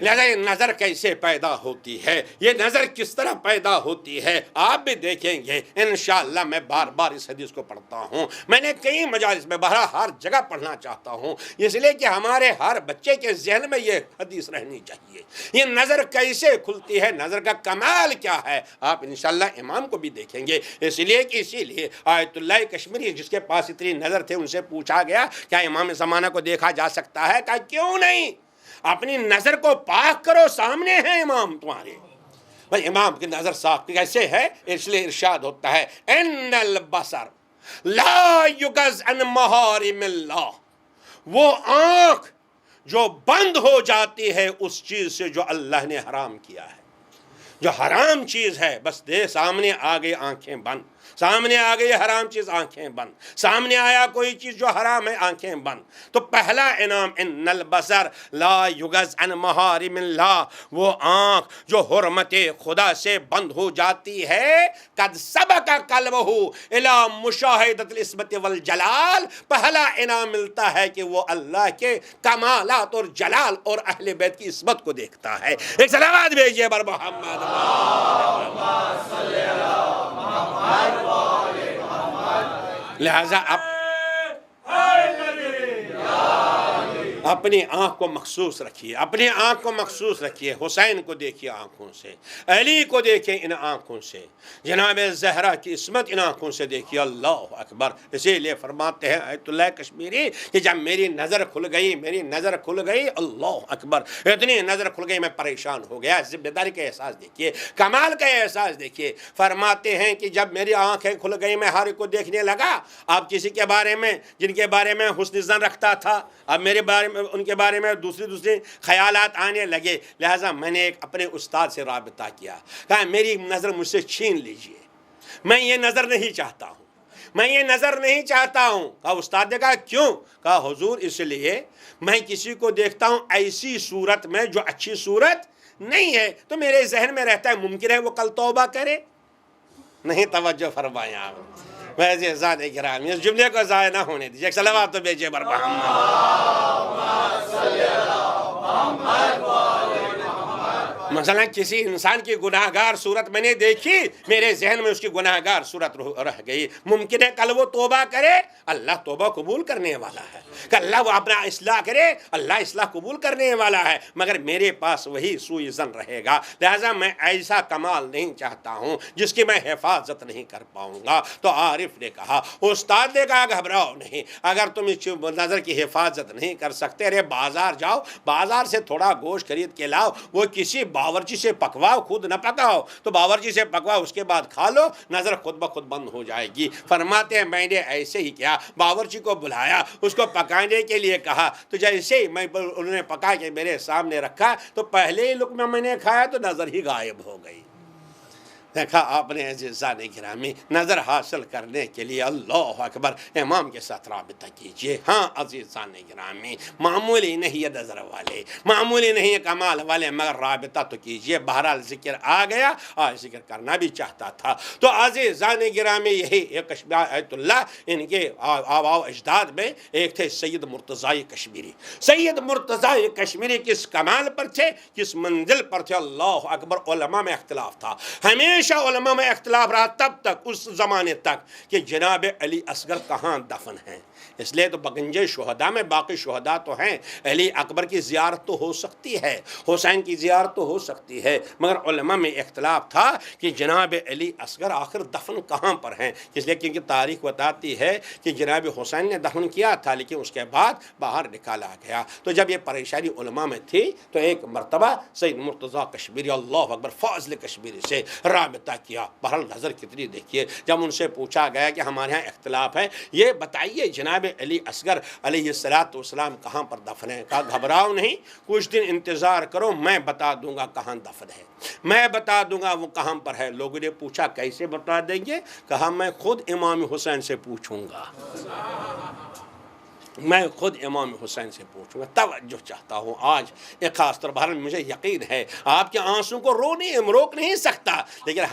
لہذا یہ نظر کیسے پیدا ہوتی ہے، یہ نظر کس طرح پیدا ہوتی ہے آپ بھی دیکھیں گے انشاءاللہ۔ میں بار بار اس حدیث کو پڑھتا ہوں، میں نے کئی مجالس میں بہرحال ہر جگہ پڑھنا چاہتا ہوں، اس لیے کہ ہمارے ہر بچے کے ذہن میں یہ حدیث رہنی چاہیے۔ یہ نظر کیسے کھلتی ہے، نظر کا کمال کیا ہے، آپ انشاءاللہ امام کو بھی دیکھیں گے۔ اسی لیے آیت اللہ کشمیری جس کے پاس اتنی نظر تھے، ان سے پوچھا گیا کیا امام زمانہ کو دیکھا جا سکتا ہے؟ کہا کیوں نہیں، اپنی نظر کو پاک کرو، سامنے ہیں امام تمہارے۔ بھائی امام کی نظر صاف کیسے ہے؟ اس لیے ارشاد ہوتا ہے ان البصر لا یغض عن محارم اللہ، وہ آنکھ جو بند ہو جاتی ہے اس چیز سے جو اللہ نے حرام کیا ہے۔ جو حرام چیز ہے بس دے سامنے آ گئی آنکھیں بند، سامنے آ گئی حرام چیز آنکھیں بند، سامنے آیا کوئی چیز جو حرام ہے آنکھیں بند۔ تو پہلا انعام ان البصر لا یغض عن محارم اللہ، وہ آنکھ جو حرمت خدا سے بند ہو جاتی ہے، قد سبق قلبہ الی مشاہدۃ العصمت والجلال، پہلا انعام ملتا ہے کہ وہ اللہ کے کمالات اور جلال اور اہل بیت کی عصمت کو دیکھتا ہے۔ ایک صلوات بھیجیے بر محمد۔ لہذا اپنی آنکھ کو مخصوص رکھیے، اپنی آنکھ کو مخصوص رکھیے۔ حسین کو دیکھیے آنکھوں سے، علی کو دیکھیں ان آنکھوں سے، جناب زہرا کی عصمت ان آنکھوں سے دیکھیے۔ اللہ اکبر۔ اسی لیے فرماتے ہیں آیت اللہ کشمیری کہ جب میری نظر کھل گئی، میری نظر کھل گئی، اللہ اکبر، اتنی نظر کھل گئی میں پریشان ہو گیا۔ ذمہ داری کا احساس دیکھیے، کمال کا احساس دیکھیے۔ فرماتے ہیں کہ جب میری آنکھیں کھل گئی میں ہر ایک کو دیکھنے لگا، اب کسی کے بارے میں جن کے بارے میں حسن ظن رکھتا تھا، اب میرے بارے میں ان کے بارے میں دوسرے خیالات آنے لگے۔ لہٰذا میں نے ایک اپنے استاد سے رابطہ کیا، کہا میری نظر مجھ سے چھین لیجئے، میں یہ نظر نہیں چاہتا ہوں، میں یہ نظر نہیں چاہتا ہوں۔ کہا استاد نے کہا کیوں؟ کہا حضور اس لیے میں کسی کو دیکھتا ہوں ایسی صورت میں جو اچھی صورت نہیں ہے، تو میرے ذہن میں رہتا ہے ممکن ہے وہ کل توبہ کرے۔ نہیں توجہ فرمایا آپ۔ ویسے ذات گرامی اس جملے کو ضائع نہ ہونے دیجیے۔ ایک صلوات تو بھیجیے بر محمد۔ مثلا کسی انسان کی گناہگار صورت میں نے دیکھی، میرے ذہن میں اس کی گناہگار صورت رہ گئی، ممکن ہے کل وہ توبہ کرے، اللہ توبہ قبول کرنے والا ہے، کہ اللہ وہ اپنا اصلاح کرے، اللہ اصلاح قبول کرنے والا ہے، مگر میرے پاس وہی سوء ظن رہے گا۔ لہٰذا میں ایسا کمال نہیں چاہتا ہوں جس کی میں حفاظت نہیں کر پاؤں گا۔ تو عارف نے کہا، استاد نے کہا گھبراؤ نہیں، اگر تم اس نظر کی حفاظت نہیں کر سکتے، ارے بازار جاؤ، بازار سے تھوڑا گوشت خرید کے لاؤ، وہ کسی باورچی سے پکواؤ، خود نہ پکاؤ، تو باورچی سے پکواؤ، اس کے بعد کھا لو، نظر خود بخود بند ہو جائے گی۔ فرماتے ہیں میں نے ایسے ہی کیا، باورچی کو بلایا، اس کو پکانے کے لیے کہا، تو جیسے ہی انہوں نے پکا کے میرے سامنے رکھا تو پہلے ہی لقمہ میں نے کھایا تو نظر ہی غائب ہو گئی۔ دیکھا آپ نے عزیزان گرامی، نظر حاصل کرنے کے لیے اللہ اکبر امام کے ساتھ رابطہ کیجئے۔ ہاں عزیزان گرامی، معمولی نہیں ہے نظر والے، معمولی نہیں ہے کمال والے، مگر رابطہ تو کیجئے۔ بہرحال ذکر آ گیا، آج ذکر کرنا بھی چاہتا تھا۔ تو عزیزان گرامی یہی ایک آیت اللہ، ان کے آباء و اجداد میں ایک تھے سید مرتضی کشمیری۔ سید مرتضی کشمیری کس کمال پر تھے، کس منزل پر تھے، اللہ اکبر۔ علماء میں اختلاف تھا، ہمیشہ علماء میں اختلاف رہا تب تک، اس زمانے تک، کہ جناب علی اصغر کہاں دفن ہیں۔ اس لیے تو بگنجے شہداء میں باقی شہداء تو ہیں، علی اکبر کی زیارت تو ہو سکتی ہے، حسین کی زیارت تو ہو سکتی ہے، مگر علماء میں اختلاف تھا کہ جناب علی اصغر آخر دفن کہاں پر ہیں۔ اس لیے کیونکہ تاریخ بتاتی ہے کہ جناب حسین نے دفن کیا تھا، لیکن اس کے بعد باہر نکالا گیا۔ تو جب یہ پریشانی علماء میں تھی تو ایک مرتبہ سید مرتضی کشمیری، اللہ اکبر، فاضل کشمیری سے رابطہ کیا۔ بہرحال نظر کتنی دیکھیے، جب ان سے پوچھا گیا کہ ہمارے ہاں اختلاف ہے، یہ بتائیے جناب علی اصغر علیہ السلام کہاں پر دفن ہے۔ کہا گھبراؤ نہیں، کچھ دن انتظار کرو، میں بتا دوں گا کہاں دفن ہے، میں بتا دوں گا وہ کہاں پر ہے۔ لوگوں نے پوچھا کیسے بتا دیں گے؟ کہا میں خود امام حسین سے پوچھوں گا۔ میں خود امام حسین سے پوچھوں گا، توجہ چاہتا ہوں آج ایک خاص طور پر مجھے یقین ہے آپ کے آنسوں کو روک نہیں سکتا، لیکن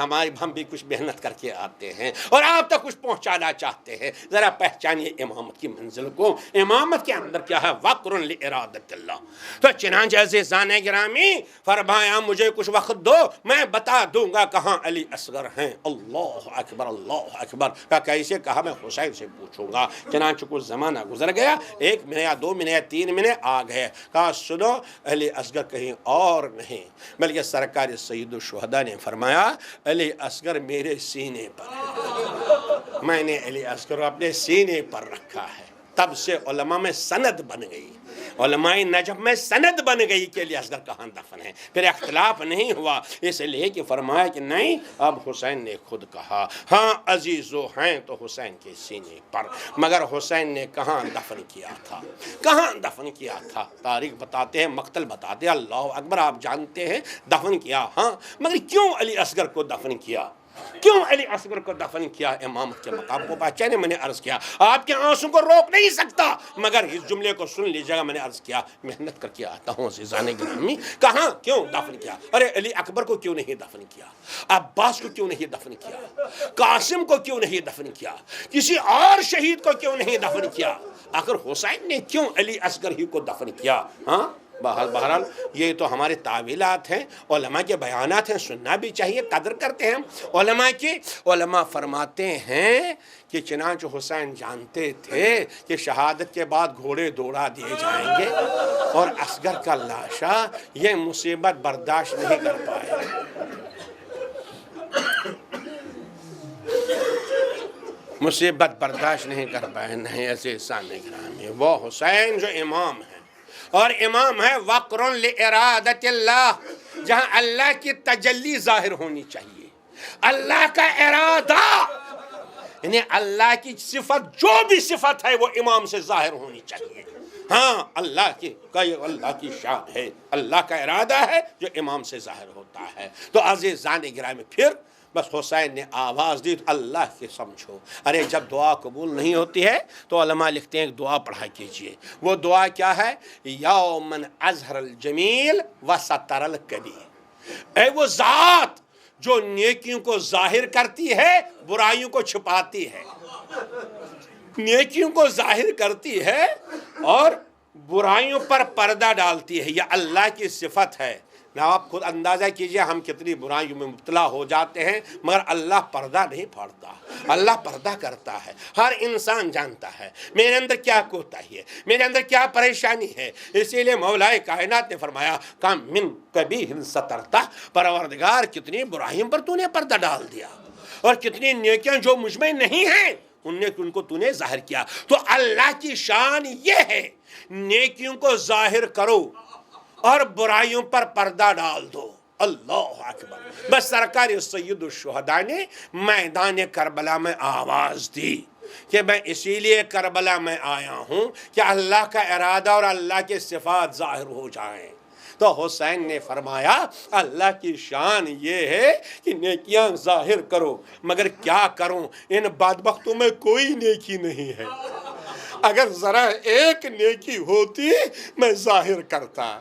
ہم بھی کچھ محنت کر کے آتے ہیں اور آپ تک کچھ پہنچانا چاہتے ہیں۔ ذرا پہچانیے امامت کی منزل کو، امامت کے اندر کیا ہے، وقر لارادۃ اللہ۔ تو چنانچہ عزیزان گرامی فرمایا مجھے کچھ وقت دو، میں بتا دوں گا کہاں علی اصغر ہیں۔ اللہ اکبر اللہ اکبر۔ کیسے؟ کہا میں حسین سے پوچھوں گا۔ چنانچہ کچھ زمانہ گزر گیا، 1 منٹ یا 2 منٹ یا 3 منٹ آ گئے، کہا سنو علی اصغر کہیں اور نہیں، بلکہ سرکار سید الشہداء نے فرمایا علی اصغر میرے سینے پر ہے، میں نے علی اصغر اپنے سینے پر رکھا ہے۔ تب سے علماء میں سند بن گئی، علماء نجف میں سند بن گئی کہ علی اصغر کہاں دفن ہے۔ پھر اختلاف نہیں ہوا، اس لیے کہ فرمایا کہ نہیں، اب حسین نے خود کہا ہاں عزیزو ہیں تو حسین کے سینے پر، مگر حسین نے کہاں دفن کیا تھا، کہاں دفن کیا تھا؟ تاریخ بتاتے ہیں، مقتل بتاتے ہیں، اللہ اکبر، آپ جانتے ہیں دفن کیا، ہاں، مگر کیوں علی اصغر کو دفن کیا؟ کیوں علی اصغر کو دفن کیا؟ امامت کے مقام کو پہچانے، میں نے عرض کیا آپ کے آنسوں کو روک نہیں سکتا، مگر اس جملے کو سن لیجیے گا، میں نے عرض کیا محنت کر کے آتا ہوں عزیزان گرامی، کہاں کیوں دفن کیا؟ ارے علی اکبر کو کیوں نہیں دفن کیا؟ عباس کو کیوں نہیں دفن کیا؟ قاسم کو کیوں نہیں دفن کیا؟ کسی اور شہید کو کیوں نہیں دفن کیا؟ آخر حسین نے کیوں علی اصغر ہی کو دفن کیا؟ ہاں، بہرحال یہ تو ہمارے تعویلات ہیں، علماء کے بیانات ہیں، سننا بھی چاہیے، قدر کرتے ہیں علماء کی۔ علماء فرماتے ہیں کہ چنانچہ حسین جانتے تھے کہ شہادت کے بعد گھوڑے دوڑا دیے جائیں گے اور اصغر کا لاشا یہ مصیبت برداشت نہیں کر پائے، مصیبت برداشت نہیں کر پائے۔ نہیں عزیزان گرامی، وہ حسین جو امام ہے، اور امام ہے وقر لارادۃ اللہ، جہاں اللہ کی تجلی ظاہر ہونی چاہیے، اللہ کا ارادہ، یعنی اللہ کی صفت، جو بھی صفت ہے وہ امام سے ظاہر ہونی چاہیے۔ ہاں، اللہ کی شان ہے، اللہ کا ارادہ ہے جو امام سے ظاہر ہوتا ہے۔ تو عزیزان گرامی پھر بس حسین نے آواز دی، اللہ کے سمجھو۔ ارے جب دعا قبول نہیں ہوتی ہے تو علماء لکھتے ہیں دعا پڑھا کیجئے۔ وہ دعا کیا ہے؟ یومن اظہر الجمیل وستر الکبیر، اے وہ ذات جو نیکیوں کو ظاہر کرتی ہے، برائیوں کو چھپاتی ہے، نیکیوں کو ظاہر کرتی ہے اور برائیوں پر پردہ ڈالتی ہے، یہ اللہ کی صفت ہے۔ نہ آپ خود اندازہ کیجئے ہم کتنی برائیوں میں مبتلا ہو جاتے ہیں، مگر اللہ پردہ نہیں پھاڑتا، اللہ پردہ کرتا ہے۔ ہر انسان جانتا ہے میرے اندر کیا کوتاہی ہے، میرے اندر کیا پریشانی ہے، اسی لیے مولا کائنات نے فرمایا کام من قبیح سترتہ، پروردگار کتنی برائیوں پر تو نے پردہ ڈال دیا، اور کتنی نیکیاں جو مجھ میں نہیں ہیں ان کو تو نے ظاہر کیا۔ تو اللہ کی شان یہ ہے، نیکیوں کو ظاہر کرو اور برائیوں پر پردہ ڈال دو۔ اللہ اکبر۔ بس سرکار سید الشہداء نے میدان کربلا میں آواز دی کہ میں اسی لیے کربلا میں آیا ہوں کہ اللہ کا ارادہ اور اللہ کے صفات ظاہر ہو جائیں۔ تو حسین نے فرمایا اللہ کی شان یہ ہے کہ نیکیاں ظاہر کرو، مگر کیا کروں، ان بدبختوں میں کوئی نیکی نہیں ہے۔ اگر ذرا ایک نیکی ہوتی میں ظاہر کرتا،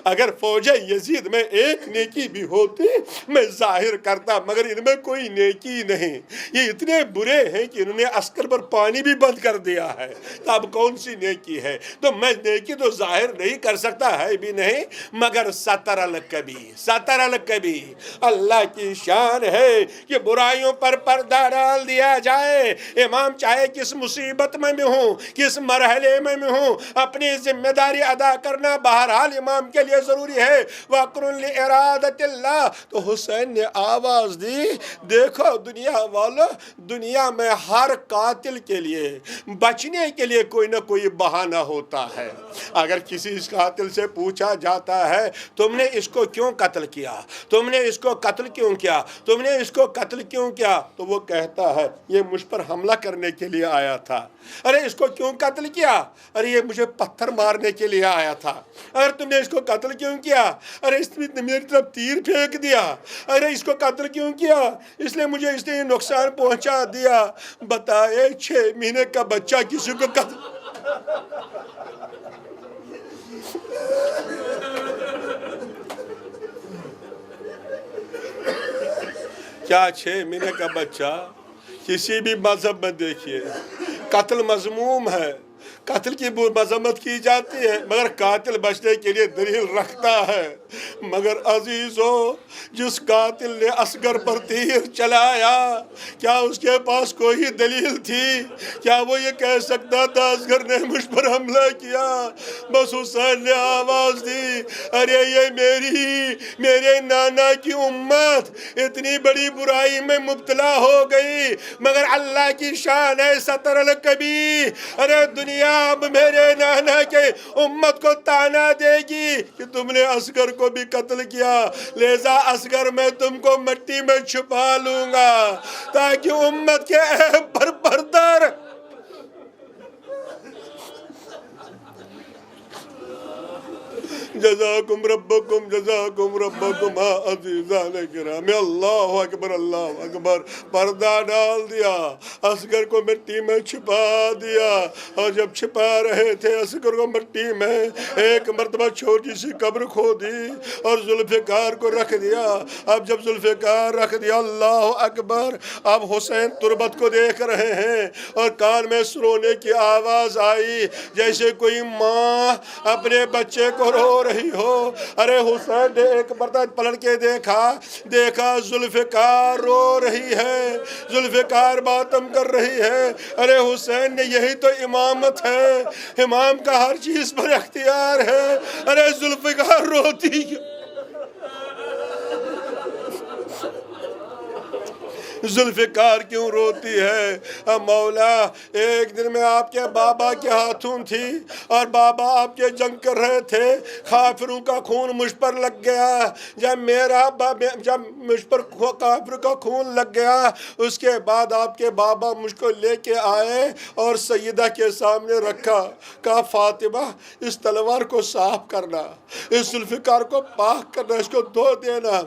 اگر فوج یزید میں ایک نیکی بھی ہوتی میں ظاہر کرتا، مگر ان میں کوئی نیکی نہیں۔ یہ اتنے برے ہیں کہ انہوں نے عسکر پر پانی بھی بند کر دیا ہے، تو اب کون سی نیکی ہے؟ تو میں نیکی تو ظاہر نہیں کر سکتا ہے بھی نہیں، مگر ستر الکبیر، ستر الکبیر، اللہ کی شان ہے کہ برائیوں پر پردہ ڈال دیا جائے۔ امام چاہے کس مصیبت میں ہوں، کس مرحلے میں ہوں، اپنی ذمہ داری ادا کرنا بہرحال امام کے لیے ضروری ہے۔ وقر لارادۃ اللہ۔ تو حسین نے آواز دی، دیکھو دنیا والو، دنیا میں ہر قاتل کے لیے بچنے کے لیے کوئی نہ کوئی بہانہ ہوتا ہے۔ اگر کسی اس قاتل سے پوچھا جاتا ہے تم نے اس کو کیوں قتل کیا، تم نے اس کو قتل کیوں کیا، تم نے اس کو قتل کیوں کیا، تو وہ کہتا ہے یہ مجھ پر حملہ کرنے کے لیے آیا تھا۔ ارے اس کو کیوں قتل کیا؟ ارے یہ مجھے پتھر مارنے کے لیے آیا تھا۔ اگر تم نے اس کو قتل کیوں کیا؟ ارے اس نے میری طرف تیر پھینک دیا۔ ارے اس کو قتل کیوں کیا؟ اس لیے مجھے نقصان پہنچا دیا۔ بتائے 6 مہینے کا بچہ کسی کو قتل کیا 6 مہینے کا بچہ کسی بھی مذہب میں دیکھیے قتل مذموم ہے، قتل کی مذمت کی جاتی ہے، مگر قاتل بچنے کے لیے دلیل رکھتا ہے۔ مگر عزیزو، جس قاتل نے اصغر پر تیر چلایا، کیا اس کے پاس کوئی دلیل تھی؟ کیا وہ یہ کہہ سکتا تھا اصغر نے مجھ پر حملہ کیا؟ بس حسین نے آواز دی، ارے یہ میرے نانا کی امت اتنی بڑی برائی میں مبتلا ہو گئی، مگر اللہ کی شان ہے ستر الکبیر۔ ارے دنیا اب میرے نانا کے امت کو تانا دے گی کہ تم نے اصغر کو بھی قتل کیا، لہذا اصغر میں تم کو مٹی میں چھپا لوں گا تاکہ امت کے عیب پر پردر۔ جزاکم ربکم عزیزان گرامی، اللہ اکبر اللہ اکبر۔ پردہ ڈال دیا، اصغر کو مٹی میں چھپا دیا، اور جب چھپا رہے تھے اصغر کو مٹی میں، ایک مرتبہ چھوٹی سی قبر کھودی اور ذوالفقار کو رکھ دیا۔ اب جب ذوالفقار رکھ دیا، اللہ اکبر، اب حسین تربت کو دیکھ رہے ہیں اور کان میں سرونے کی آواز آئی جیسے کوئی ماں اپنے بچے کو رو رہی ہو۔ ارے حسین نے ایک مرتبہ پلٹ کے دیکھا ذوالفقار رو رہی ہے، ذوالفقار ماتم کر رہی ہے۔ ارے حسین نے یہی تو امامت ہے، امام کا ہر چیز پر اختیار ہے۔ ارے ذوالفقار روتی ذوالفقار کیوں روتی ہے؟ مولا، ایک دن میں آپ کے بابا کے ہاتھوں تھی اور بابا آپ کے جنگ کر رہے تھے، کافروں کا خون مجھ پر لگ گیا۔ جب مجھ پر کافر کا خون لگ گیا، اس کے بعد آپ کے بابا مجھ کو لے کے آئے اور سیدہ کے سامنے رکھا، کہا فاطمہ اس تلوار کو صاف کرنا، اس ذوالفقار کو پاک کرنا، اس کو دھو دینا۔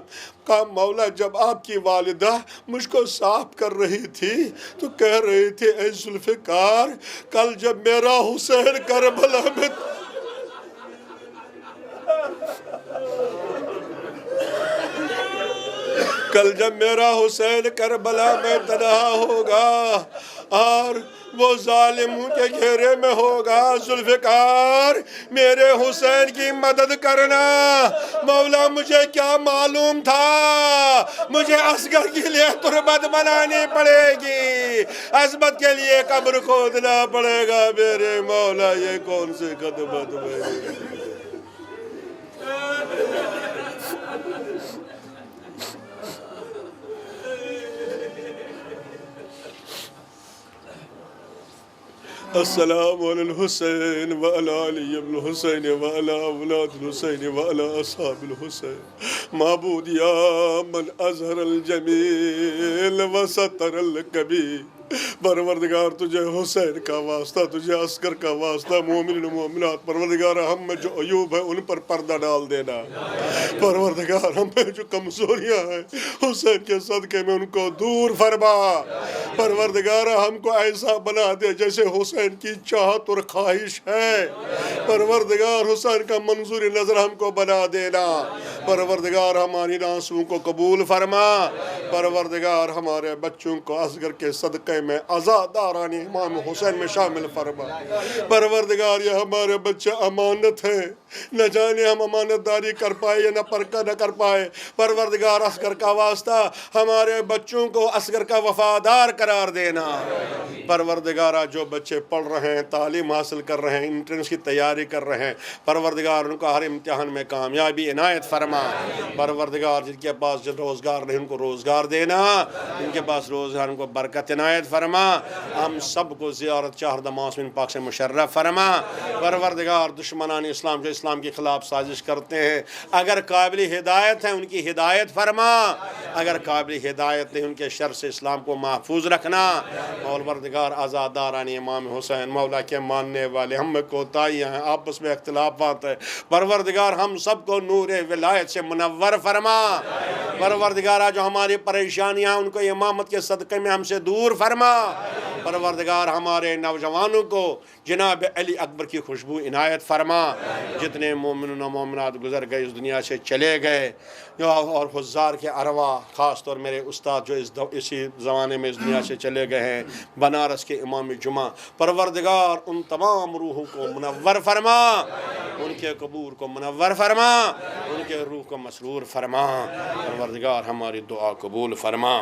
کہا مولا، جب آپ کی والدہ مجھ کو صاف کر رہی تھی تو کہہ رہی تھی اے ذوالفقار، کل جب میرا حسین کربلا میں تنہا ہوگا اور وہ ظالموں کے گھیرے میں ہوگا، ذوالفقار میرے حسین کی مدد کرنا۔ مولا مجھے کیا معلوم تھا، مجھے اصغر کے لیے تربت بنانی پڑے گی، عظمت کے لیے قبر کھودنا پڑے گا۔ میرے مولا یہ کون سی خدمت میں السلام علی الحسین وعلی علی ابن الحسین وعلی اولاد الحسین وعلی اصحاب الحسین۔ معبود یا من اظہر الجمیل وستر الکبیر، پروردگار تجھے حسین کا واسطہ، تجھے اصغر کا واسطہ، مومنین و مومنات، پروردگار ہم میں جو عیوب ہیں ان پر پردہ ڈال دینا، پروردگار ہم میں جو کمزوریاں ہیں حسین کے صدقے میں ان کو دور فرما، پروردگار ہم کو ایسا بنا دے جیسے حسین کی چاہت اور خواہش ہے، پروردگار حسین کا منظور نظر ہم کو بنا دینا، پروردگار ہماری آنسوؤں کو قبول فرما، پروردگار ہمارے بچوں کو اصغر کے صدقے میں عزادارانی امام حسین میں شامل فرما، پروردگار یہ ہمارے بچے امانت ہیں، نہ جانے ہم امانت داری کر پائے یا نہ کر پائے، پروردگار اصغر کا واسطہ ہمارے بچوں کو اصغر کا وفادار قرار دینا، پروردگار جو بچے پڑھ رہے ہیں، تعلیم حاصل کر رہے ہیں، انٹرنس کی تیاری کر رہے ہیں، پروردگار ان کو ہر امتحان میں کامیابی عنایت فرما، پروردگار جن کے پاس جن روزگار نہیں ان کو روزگار دینا، ان کے پاس روزگار ان کو برکت عنایت فرما، ہم سب کو زیارت چہردہ معصومین پاک سے مشرف فرما، پروردگار دشمنان اسلام جو اسلام کے خلاف سازش کرتے ہیں اگر قابل ہدایت ہیں ان کی ہدایت فرما، اگر قابل ہدایت نہیں ان کے شر سے اسلام کو محفوظ رکھنا، پروردگار عزاداران امام حسین مولا کے ماننے والے، ہم میں کوتاہیاں ہیں، آپس میں اختلافات ہیں، پروردگار ہم سب کو نور ولایت سے منور فرما، پروردگار جو ہماری پریشانیاں ان کو امامت کے صدقے میں ہم سے دور فرما، پروردگار ہمارے نوجوانوں کو جناب علی اکبر کی خوشبو عنایت فرما، جتنے مومنون و مومنات گزر گئے اس دنیا سے چلے گئے، اور حضار کے ارواح، خاص طور میرے استاد جو اسی زمانے میں اس دنیا سے چلے گئے ہیں، بنارس کے امام جمعہ، پروردگار ان تمام روحوں کو منور فرما، ان کے قبور کو منور فرما، ان کے روح کو مسرور فرما، پروردگار ہماری دعا قبول فرما۔